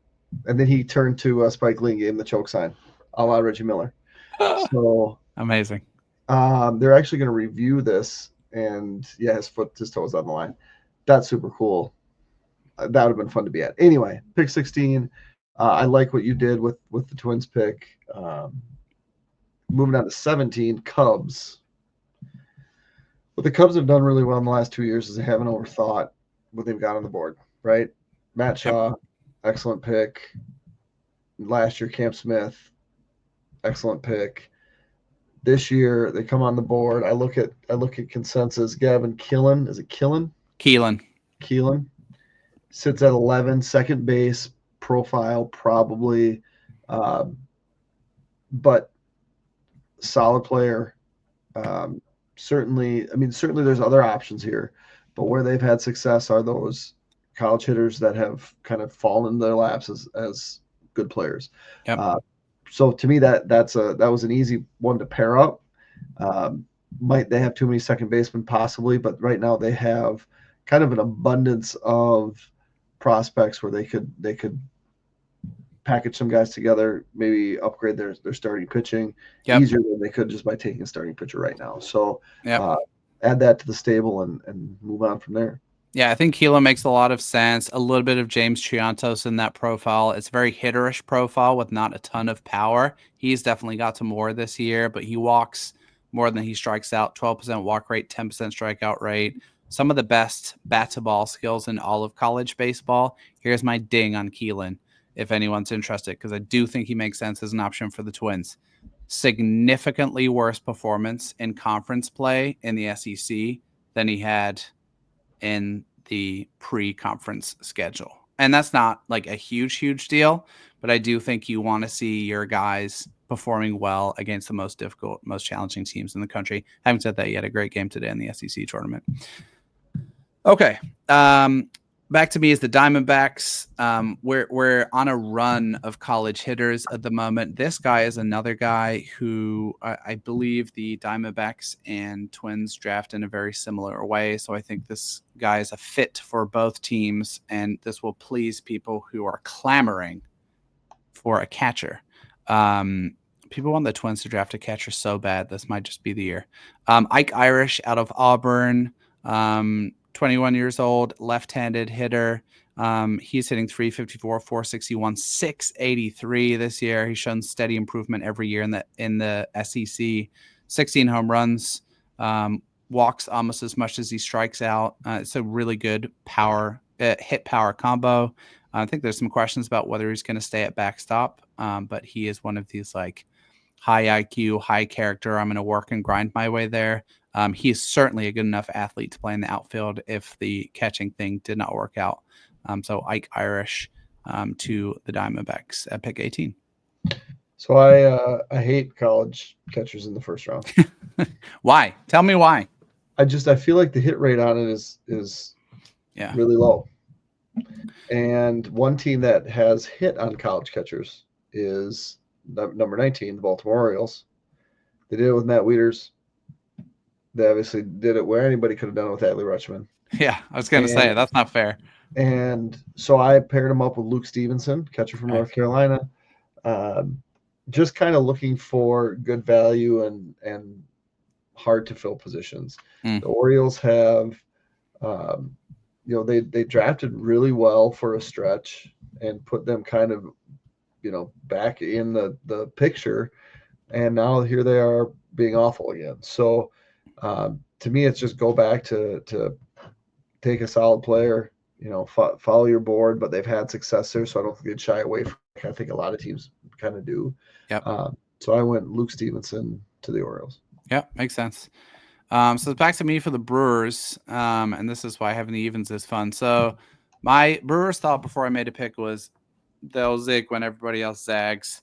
And then he turned to Spike Lee and gave him the choke sign, a la Reggie Miller. So amazing. They're actually going to review this, and yeah, his toes on the line. That's super cool. That would have been fun to be at. Anyway, pick 16. I like what you did with the Twins pick. Moving on to 17, Cubs. What the Cubs have done really well in the last 2 years is they haven't overthought what they've got on the board, right? Matt Shaw, excellent pick. Last year, Cam Smith, excellent pick. This year, they come on the board. I look at consensus. Gavin Killen, is it Killen? Keelan sits at 11, second base profile probably, but solid player. Certainly there's other options here, but where they've had success are those college hitters that have kind of fallen in their laps as good players. Yep. So to me, that was an easy one to pair up. Might they have too many second basemen? Possibly, but right now they have kind of an abundance of prospects where they could package some guys together, maybe upgrade their starting pitching easier than they could just by taking a starting pitcher right now. So add that to the stable and move on from there. Yeah, I think Keelan makes a lot of sense. A little bit of James Triantos in that profile. It's a very hitterish profile with not a ton of power. He's definitely got some more this year, but he walks more than he strikes out. 12% walk rate, 10% strikeout rate. Some of the best bat-to-ball skills in all of college baseball. Here's my ding on Keelan, if anyone's interested, because I do think he makes sense as an option for the Twins. Significantly worse performance in conference play in the SEC than he had in the pre-conference schedule. And that's not like a huge deal, but I do think you want to see your guys performing well against the most difficult, most challenging teams in the country. Having said that, he had a great game today in the SEC tournament. Okay. Back to me is the Diamondbacks. We're on a run of college hitters at the moment. This guy is another guy who I believe the Diamondbacks and Twins draft in a very similar way. So I think this guy is a fit for both teams, and this will please people who are clamoring for a catcher. People want the Twins to draft a catcher so bad. This might just be the year. Ike Irish out of Auburn. 21 years old, left-handed hitter. He's hitting 354, 461, 683 this year. He's shown steady improvement every year in the SEC. 16 home runs, walks almost as much as he strikes out. It's a really good hit power combo. I think there's some questions about whether he's going to stay at backstop, but he is one of these like high IQ, high character. I'm going to work and grind my way there. He is certainly a good enough athlete to play in the outfield if the catching thing did not work out. So Ike Irish to the Diamondbacks at pick 18. So I hate college catchers in the first round. Why? Tell me why. I feel like the hit rate on it is really low. And one team that has hit on college catchers is number 19, the Baltimore Orioles. They did it with Matt Wieters. They obviously did it where anybody could have done it with Adley Rutschman. Yeah, I was going to say, that's not fair. And so I paired him up with Luke Stevenson, catcher from North Carolina. Just kind of looking for good value and hard to fill positions. The Orioles have, they drafted really well for a stretch and put them kind of, back in the picture. And now here they are being awful again. So to me, it's just go back to take a solid player, follow your board, but they've had success there. So I don't think they'd shy away from it. I think a lot of teams kind of do. Yep. So I went Luke Stevenson to the Orioles. Yep. Makes sense. So it's back to me for the Brewers. And this is why having the evens is fun. So my Brewers thought before I made a pick was they'll zig when everybody else zags.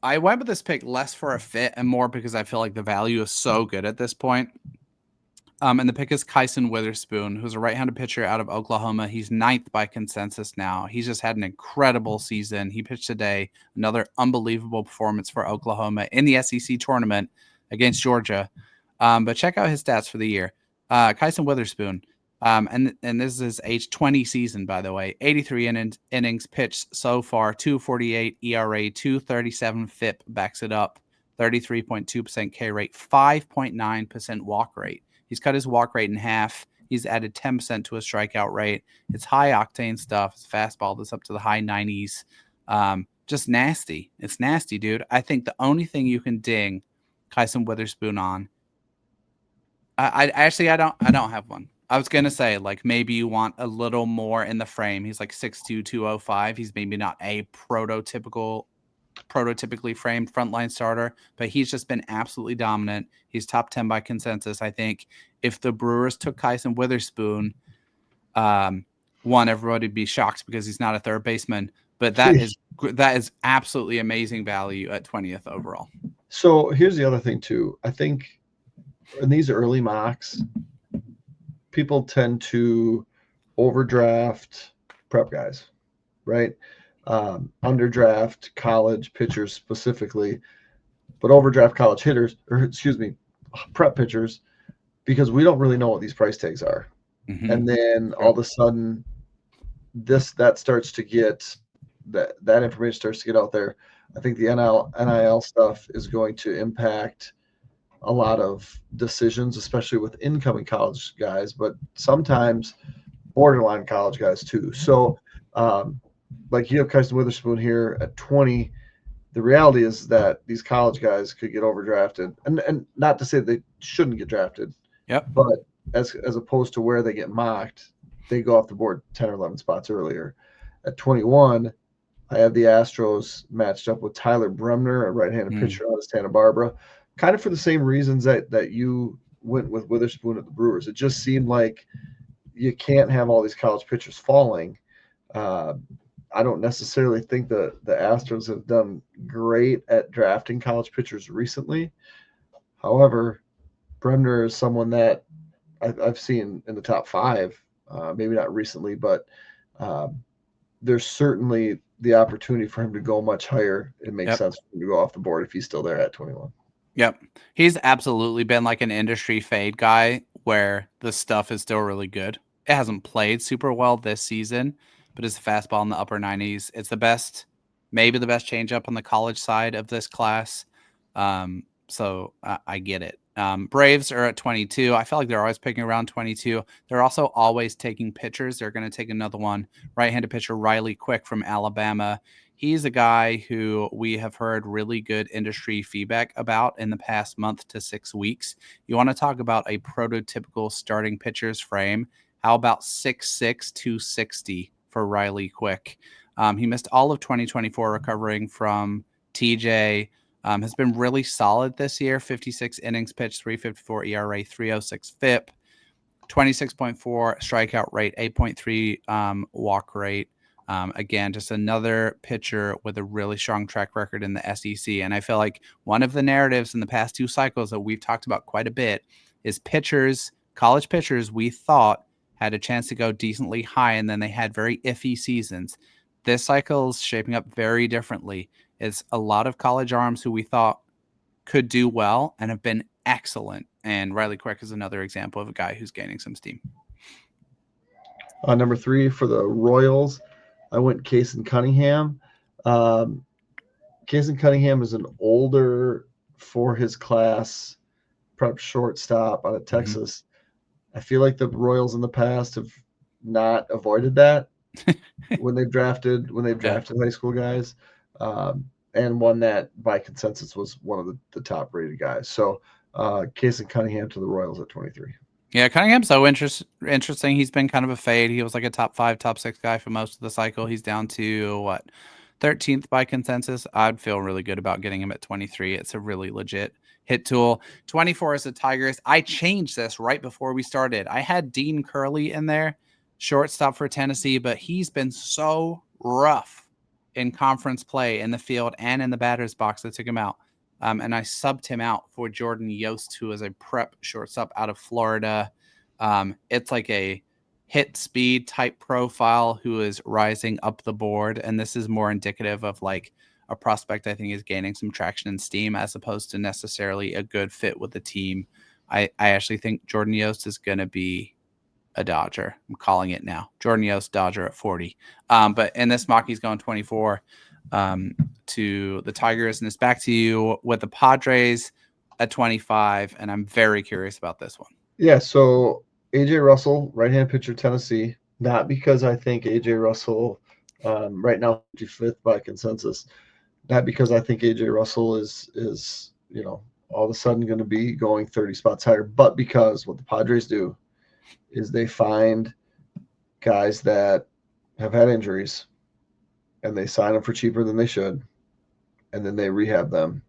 I went with this pick less for a fit and more because I feel like the value is so good at this point. And the pick is Kyson Witherspoon, who's a right-handed pitcher out of Oklahoma. He's 9th by consensus now. He's just had an incredible season. He pitched today, another unbelievable performance for Oklahoma in the SEC tournament against Georgia. But check out his stats for the year. Kyson Witherspoon, and this is his age 20 season, by the way. 83 innings pitched so far, 2.48 ERA, 2.37 FIP backs it up, 33.2% K rate, 5.9% walk rate. He's cut his walk rate in half. He's added 10% to his strikeout rate. It's high octane stuff. His fastball that's up to the high 90s. Just nasty. It's nasty, dude. I think the only thing you can ding Kyson Witherspoon on. I don't have one. I was gonna say like maybe you want a little more in the frame. He's like 6'2", 205. He's maybe not a prototypically framed frontline starter, but he's just been absolutely dominant. He's top 10 by consensus. I think if the Brewers took Kyson Witherspoon, everybody would be shocked because he's not a third baseman, but that is absolutely amazing value at 20th overall. So here's the other thing too. I think in these early mocks, people tend to overdraft prep guys, right? Underdraft college pitchers specifically, but overdraft college hitters, or excuse me, prep pitchers, because we don't really know what these price tags are. Mhm. And then all of a sudden, that starts to get that information starts to get out there. I think the NIL stuff is going to impact a lot of decisions, especially with incoming college guys, but sometimes borderline college guys too. So, like you have Carson Witherspoon here at 20. The reality is that these college guys could get overdrafted, and not to say they shouldn't get drafted, Yep. but as opposed to where they get mocked, they go off the board 10 or 11 spots earlier. At 21, I have the Astros matched up with Tyler Bremner, a right-handed pitcher out of Santa Barbara, kind of for the same reasons that you went with Witherspoon at the Brewers. It just seemed like you can't have all these college pitchers falling. I don't necessarily think the Astros have done great at drafting college pitchers recently. However, Bremner is someone that I've seen in the top 5, maybe not recently, but there's certainly the opportunity for him to go much higher. It makes sense for him to go off the board if he's still there at 21. Yep. He's absolutely been like an industry fade guy where the stuff is still really good. It hasn't played super well this season, but it's a fastball in the upper 90s. It's the best, maybe the best changeup on the college side of this class. So I get it. Braves are at 22. I feel like they're always picking around 22. They're also always taking pitchers. They're going to take another one. Right-handed pitcher Riley Quick from Alabama. He's a guy who we have heard really good industry feedback about in the past month to 6 weeks. You want to talk about a prototypical starting pitcher's frame? How about 6'6", 260 for Riley Quick? He missed all of 2024 recovering from TJ. Has been really solid this year. 56 innings pitched, 3.54 ERA, 3.06 FIP, 26.4 strikeout rate, 8.3 walk rate. Again, just another pitcher with a really strong track record in the SEC. And I feel like one of the narratives in the past 2 cycles that we've talked about quite a bit is pitchers, college pitchers we thought had a chance to go decently high, and then they had very iffy seasons. This cycle is shaping up very differently. It's a lot of college arms who we thought could do well and have been excellent. And Riley Quick is another example of a guy who's gaining some steam. Number 3 for the Royals, I went Kason Cunningham. Kason Cunningham is an older, for his class, prep shortstop out of Texas. I feel like the Royals in the past have not avoided that when they've drafted high school guys. And one that by consensus was one of the top rated guys. So Kason Cunningham to the Royals at 23. Yeah, Cunningham's so interesting. He's been kind of a fade. He was like a top 5, top 6 guy for most of the cycle. He's down to 13th by consensus. I'd feel really good about getting him at 23. It's a really legit hit tool. 24 is the Tigers. I changed this right before we started. I had Dean Curley in there, shortstop for Tennessee, but he's been so rough in conference play in the field and in the batter's box. I took him out. And I subbed him out for Jordan Yost, who is a prep shortstop out of Florida. It's like a hit speed type profile who is rising up the board. And this is more indicative of like a prospect I think is gaining some traction and steam as opposed to necessarily a good fit with the team. I actually think Jordan Yost is going to be a Dodger. I'm calling it now. Jordan Yost, Dodger at 40. But in this mock, he's going 24 to the Tigers. And it's back to you with the Padres at 25. And I'm very curious about this one. Yeah, so AJ Russell, right-hand pitcher, Tennessee. Not because I think AJ Russell right now 55th by consensus. Not because I think AJ Russell is all of a sudden going to be going 30 spots higher, but because what the Padres do is they find guys that have had injuries and they sign them for cheaper than they should, and then they rehab them.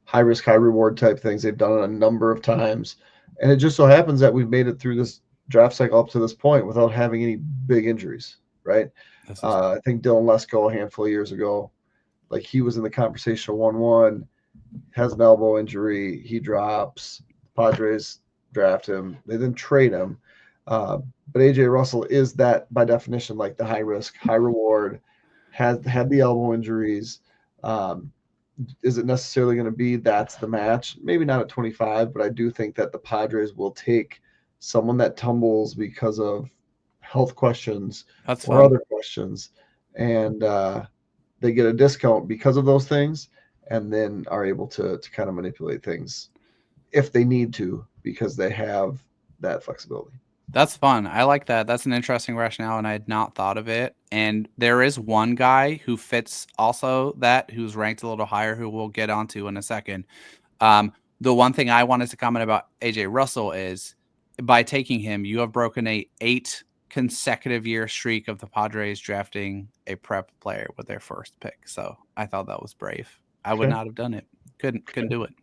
High risk, high reward type things. They've done it a number of times. And it just so happens that we've made it through this draft cycle up to this point without having any big injuries, right? I think Dylan Lesko a handful of years ago, like he was in the conversation 1-1, has an elbow injury, he drops, Padres draft him, they then trade him. But AJ Russell is that by definition, like the high risk, high reward, had the elbow injuries. Is it necessarily going to be that's the match? Maybe not at 25, but I do think that the Padres will take someone that tumbles because of health questions That's or fun. other questions, and they get a discount because of those things, and then are able to kind of manipulate things if they need to because they have that flexibility. That's fun. I like that. That's an interesting rationale, and I had not thought of it. And there is one guy who fits also that, who's ranked a little higher, who we'll get onto in a second. The one thing I wanted to comment about AJ Russell is by taking him, you have broken a 8 consecutive year streak of the Padres drafting a prep player with their first pick. So I thought that was brave. I would Okay. not have done it. Couldn't do it.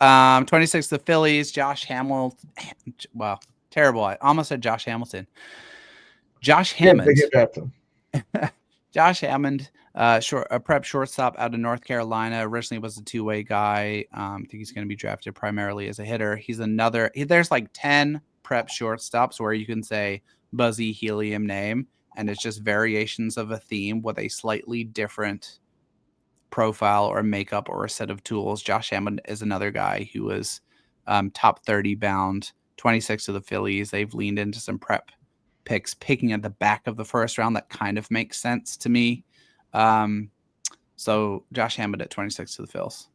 26, the Phillies, Josh Hamilton. Wow. Terrible. I almost said Josh Hamilton. Josh Hammond. Josh Hammond, a prep shortstop out of North Carolina. Originally was a two-way guy. I think he's going to be drafted primarily as a hitter. There's like 10 prep shortstops where you can say buzzy helium name, and it's just variations of a theme with a slightly different profile or makeup or a set of tools. Josh Hammond is another guy who was top 30 bound. 26 to the Phillies. They've leaned into some prep picks, picking at the back of the first round. That kind of makes sense to me. So Josh Hammond at 26 to the Phils.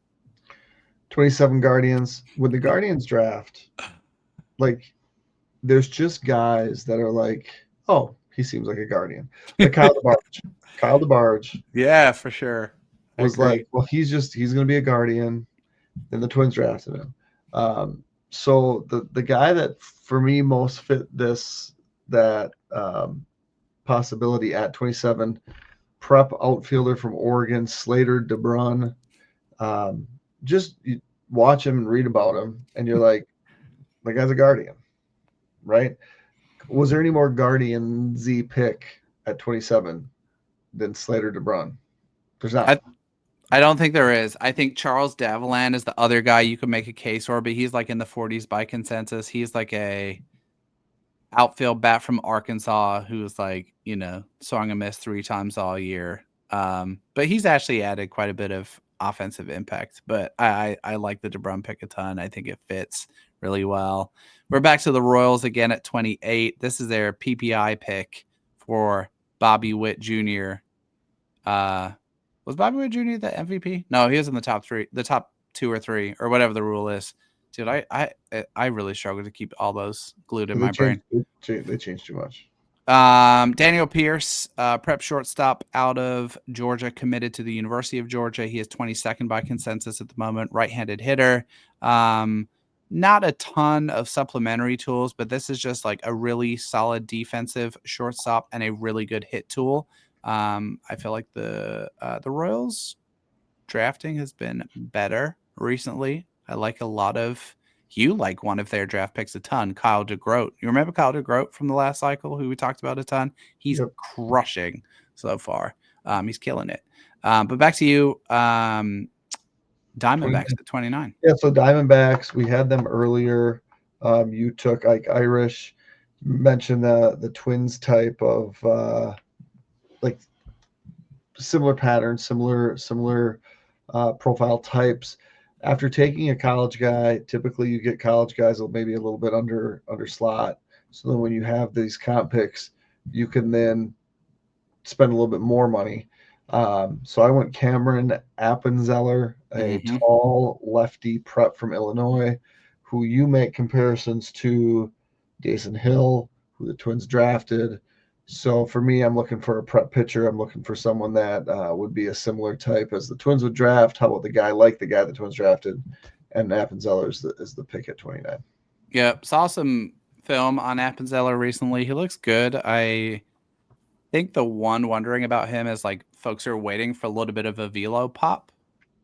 27 Guardians. With the Guardians draft, like there's just guys that are like, oh, he seems like a Guardian. Like Kyle DeBarge. Kyle DeBarge. Yeah, for sure. Was like, well, he's going to be a Guardian. Then the Twins drafted him. So the guy that for me most fit that possibility at 27, prep outfielder from Oregon, Slater DeBrun. Just watch him and read about him, and you're like, the guy's a Guardian, right? Was there any more Guardian Z pick at 27 than Slater DeBrun? There's not. I don't think there is. I think Charles Davilan is the other guy you could make a case for, but he's like in the 40s by consensus. He's like a outfield bat from Arkansas who's like, swung and missed 3 times all year. But he's actually added quite a bit of offensive impact. But I like the DeBrun pick a ton. I think it fits really well. We're back to the Royals again at 28. This is their PPI pick for Bobby Witt Jr. Was Bobby Witt Jr. the MVP? No, he was in the top 2 or 3, or whatever the rule is. Dude, I really struggle to keep all those glued in my brain. They changed too much. Daniel Pierce, prep shortstop out of Georgia, committed to the University of Georgia. He is 22nd by consensus at the moment. Right-handed hitter. Not a ton of supplementary tools, but this is just like a really solid defensive shortstop and a really good hit tool. I feel like the Royals drafting has been better recently. I like a lot of. You like one of their draft picks a ton, Kyle DeGroat. You remember Kyle DeGroat from the last cycle, who we talked about a ton? He's crushing so far. He's killing it. But back to you, Diamondbacks at 29. Yeah, so Diamondbacks, we had them earlier. You took Ike Irish. You mentioned the Twins type of like similar patterns, similar profile types. After taking a college guy, typically you get college guys maybe a little bit under slot. So then when you have these comp picks, you can then spend a little bit more money. So I went Cameron Appenzeller, a tall lefty prep from Illinois, who you make comparisons to Jason Hill, who the Twins drafted. So for me, I'm looking for a prep pitcher. I'm looking for someone that would be a similar type as the Twins would draft. How about the guy the Twins drafted? And Appenzeller is the pick at 29. Yeah, saw some film on Appenzeller recently. He looks good. I think the one wondering about him is like folks are waiting for a little bit of a velo pop.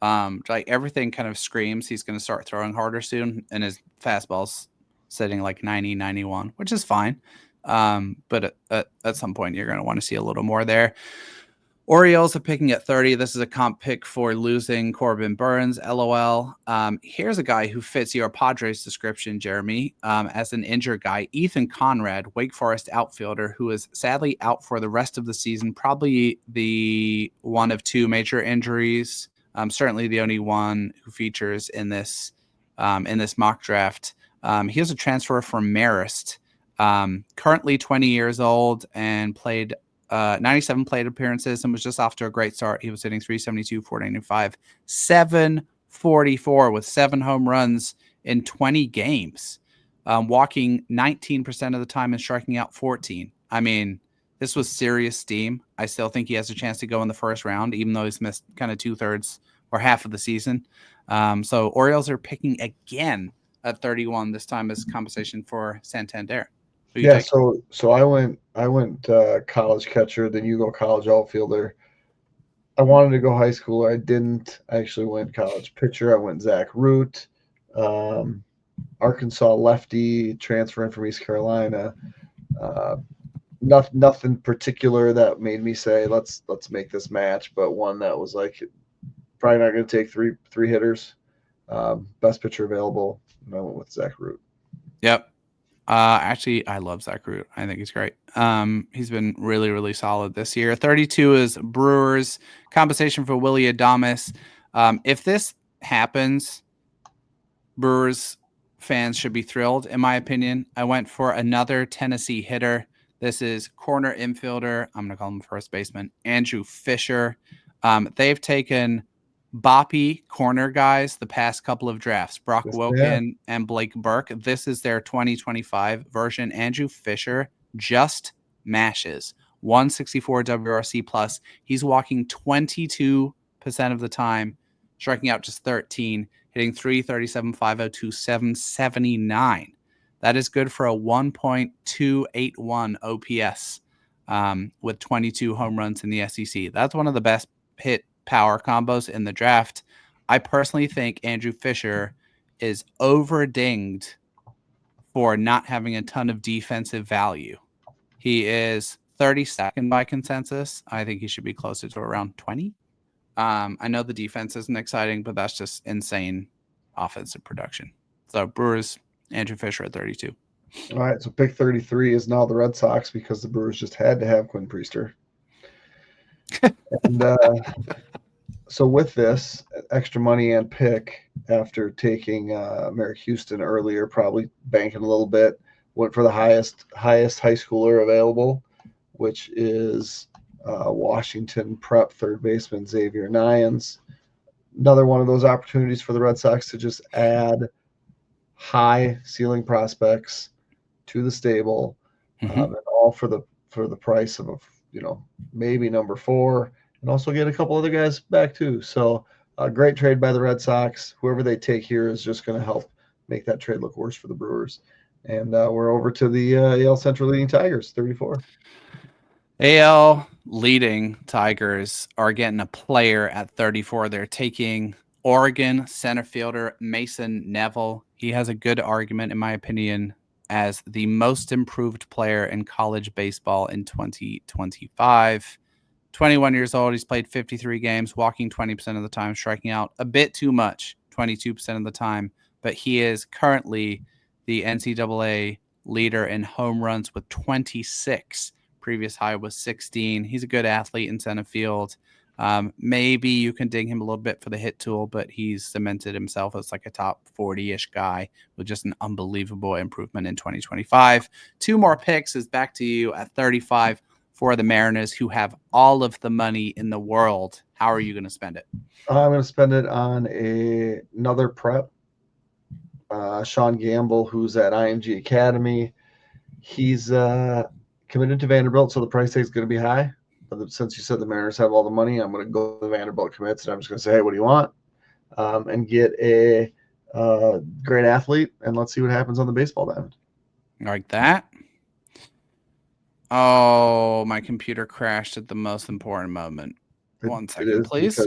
Like everything kind of screams he's going to start throwing harder soon, and his fastball's sitting like 90, 91, which is fine. But at some point, you're going to want to see a little more there. Orioles are picking at 30. This is a comp pick for losing Corbin Burns, LOL. Here's a guy who fits your Padres description, Jeremy, as an injured guy. Ethan Conrad, Wake Forest outfielder, who is sadly out for the rest of the season. Probably the one of two major injuries. Certainly the only one who features in this mock draft. He has a transfer from Marist. Currently 20 years old and played 97 plate appearances and was just off to a great start. He was hitting 372, 495, 744 with 7 home runs in 20 games, walking 19% of the time and striking out 14. I mean, this was serious steam. I still think he has a chance to go in the first round, even though he's missed kind of 2/3 or half of the season. So Orioles are picking again at 31. This time as compensation for Santander. Yeah, so I went college catcher, then you go college outfielder. I wanted to go high schooler. I didn't. I actually went college pitcher. I went Zach Root, Arkansas lefty, transferring from East Carolina. Nothing particular that made me say let's make this match, but one that was like probably not going to take three hitters. Best pitcher available. And I went with Zach Root. Yep. Actually, I love Zach Root. I think he's great. He's been really, really solid this year. 32 is Brewers. Compensation for Willy Adames. If this happens, Brewers fans should be thrilled, in my opinion. I went for another Tennessee hitter. This is corner infielder. I'm going to call him first baseman, Andrew Fisher. They've taken boppy corner guys the past couple of drafts, Brock Woken and Blake Burke. This is their 2025 version. Andrew Fisher just mashes 164 WRC plus. He's walking 22% of the time, striking out just 13, hitting 337, 502, 779. That is good for a 1.281 OPS with 22 home runs in the SEC. That's one of the best hit power combos in the draft. I personally think Andrew Fisher is overdinged for not having a ton of defensive value. He is 32nd by consensus. I think he should be closer to around 20. I know the defense isn't exciting, but that's just insane offensive production. So Brewers, Andrew Fisher at 32. All right, so pick 33 is now the Red Sox because the Brewers just had to have Quinn Priester. And so with this extra money and pick, after taking Merrick Houston earlier, probably banking a little bit, went for the highest high schooler available, which is Washington prep third baseman Xavier Nyans. Another one of those opportunities for the Red Sox to just add high ceiling prospects to the stable, and all for the price of maybe number 4. And also get a couple other guys back too. So a great trade by the Red Sox. Whoever they take here is just going to help make that trade look worse for the Brewers. And we're over to the AL Central leading Tigers, 34. AL leading Tigers are getting a player at 34. They're taking Oregon center fielder Mason Neville. He has a good argument, in my opinion, as the most improved player in college baseball in 2025. 21 years old. He's played 53 games, walking 20% of the time, striking out a bit too much, 22% of the time. But he is currently the NCAA leader in home runs with 26. Previous high was 16. He's a good athlete in center field. Maybe you can ding him a little bit for the hit tool, but he's cemented himself as like a top 40-ish guy with just an unbelievable improvement in 2025. 2 more picks is back to you at 35. For the Mariners, who have all of the money in the world. How are you going to spend it? I'm going to spend it on another prep. Sean Gamble, who's at IMG Academy. He's committed to Vanderbilt, so the price tag is going to be high. But since you said the Mariners have all the money, I'm going to go to the Vanderbilt commits, and I'm just going to say, hey, what do you want? And get a great athlete, and let's see what happens on the baseball diamond. Like that? Oh, my computer crashed at the most important moment. 1 second, please.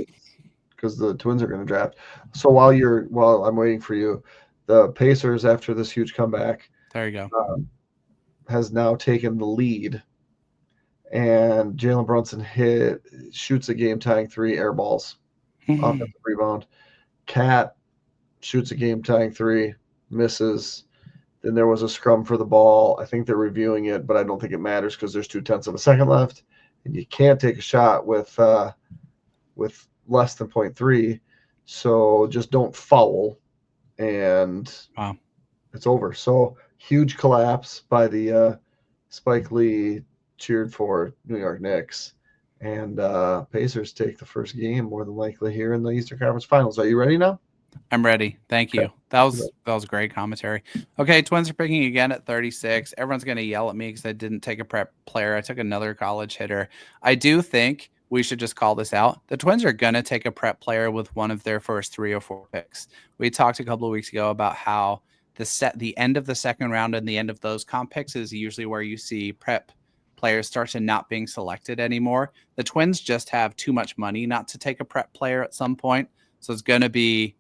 Because the Twins are going to draft. So while I'm waiting for you, the Pacers, after this huge comeback, there you go, has now taken the lead And Jalen Brunson shoots a game-tying 3 air balls, offensive rebound. Cat shoots a game-tying 3, misses. Then there was a scrum for the ball. I think they're reviewing it, but I don't think it matters because there's 0.2 of a second left, and you can't take a shot with less than 0.3. So just don't foul, and Wow. it's over. So huge collapse by the Spike Lee cheered for New York Knicks, and Pacers take the first game more than likely here in the Eastern Conference Finals. Are you ready now? I'm ready. Thank you. Okay. That was great commentary. Okay, Twins are picking again at 36. Everyone's going to yell at me because I didn't take a prep player. I took another college hitter. I do think we should just call this out. The Twins are going to take a prep player with one of their first 3 or 4 picks. We talked a couple of weeks ago about how the end of the second round and the end of those comp picks is usually where you see prep players start to not being selected anymore. The Twins just have too much money not to take a prep player at some point. So it's going to be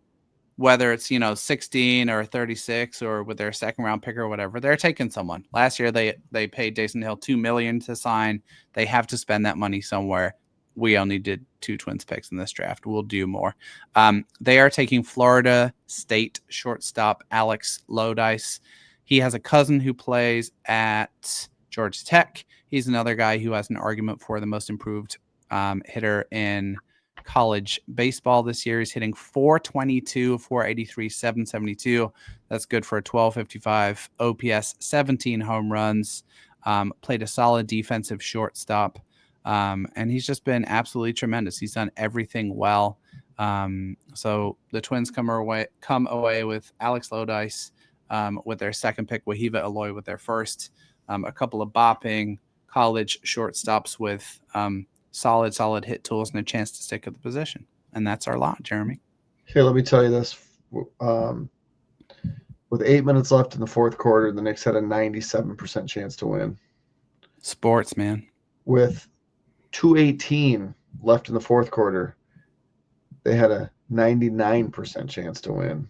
whether it's 16 or 36 or with their second round pick or whatever, they're taking someone. Last year they paid Jason Hill $2 million to sign. They have to spend that money somewhere. We only did 2 Twins picks in this draft. We'll do more. They are taking Florida State shortstop Alex Lodice. He has a cousin who plays at Georgia Tech. He's another guy who has an argument for the most improved hitter in college baseball this year. He's hitting 422, 483, 772. That's good for a 1255 OPS, 17 home runs, played a solid defensive shortstop. And he's just been absolutely tremendous. He's done everything well. So the Twins come away with Alex Lodice with their second pick, Wahiva Aloy with their first, a couple of bopping college shortstops with solid hit tools and a chance to stick at the position. And that's our lot, Jeremy. Okay, let me tell you this. With 8 minutes left in the fourth quarter, the Knicks had a 97% chance to win. Sports, man. With 2:18 left in the fourth quarter, they had a 99% chance to win.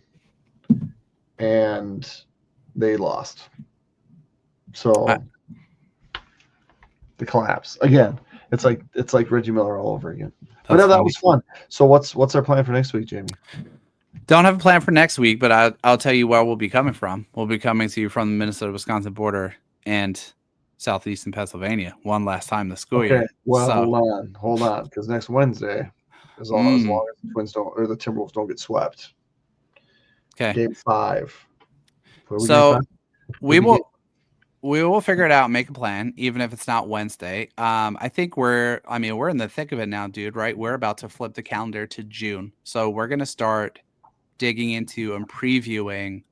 And they lost. So the collapse. Again, it's like Reggie Miller all over again. But no, that was fun. So what's our plan for next week, Jamie? Don't have a plan for next week, but I'll tell you where we'll be coming from. We'll be coming to you from the Minnesota-Wisconsin border and southeastern Pennsylvania one last time this school year. Well, hold on, because next Wednesday, as long as the Twins don't or the Timberwolves don't get swept. Okay. Game 5. So we will figure it out and make a plan, even if it's not Wednesday. I think we're in the thick of it now, dude, right? We're about to flip the calendar to June. So we're going to start digging into and previewing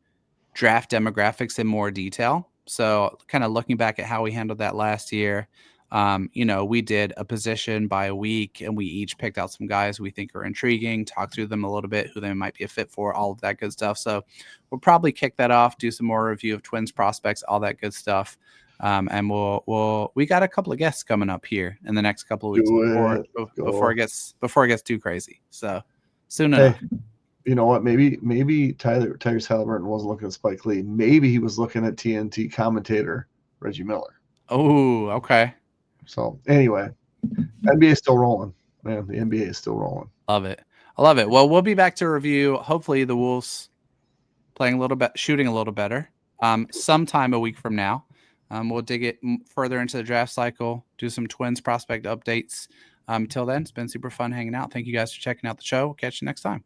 draft demographics in more detail. So kind of looking back at how we handled that last year. We did a position by a week and we each picked out some guys we think are intriguing, talk through them a little bit, who they might be a fit for, all of that good stuff. So we'll probably kick that off, do some more review of Twins prospects, all that good stuff. And we got a couple of guests coming up here in the next couple of weeks before it gets too crazy. So soon enough. You know what? Maybe Tyrese Halliburton wasn't looking at Spike Lee. Maybe he was looking at TNT commentator Reggie Miller. Oh, okay. So anyway, NBA is still rolling. Man, the NBA is still rolling. Love it. I love it. Well, we'll be back to review. Hopefully, the Wolves playing a little bit, shooting a little better. Sometime a week from now, we'll dig it further into the draft cycle. Do some Twins prospect updates. Till then, it's been super fun hanging out. Thank you guys for checking out the show. We'll catch you next time.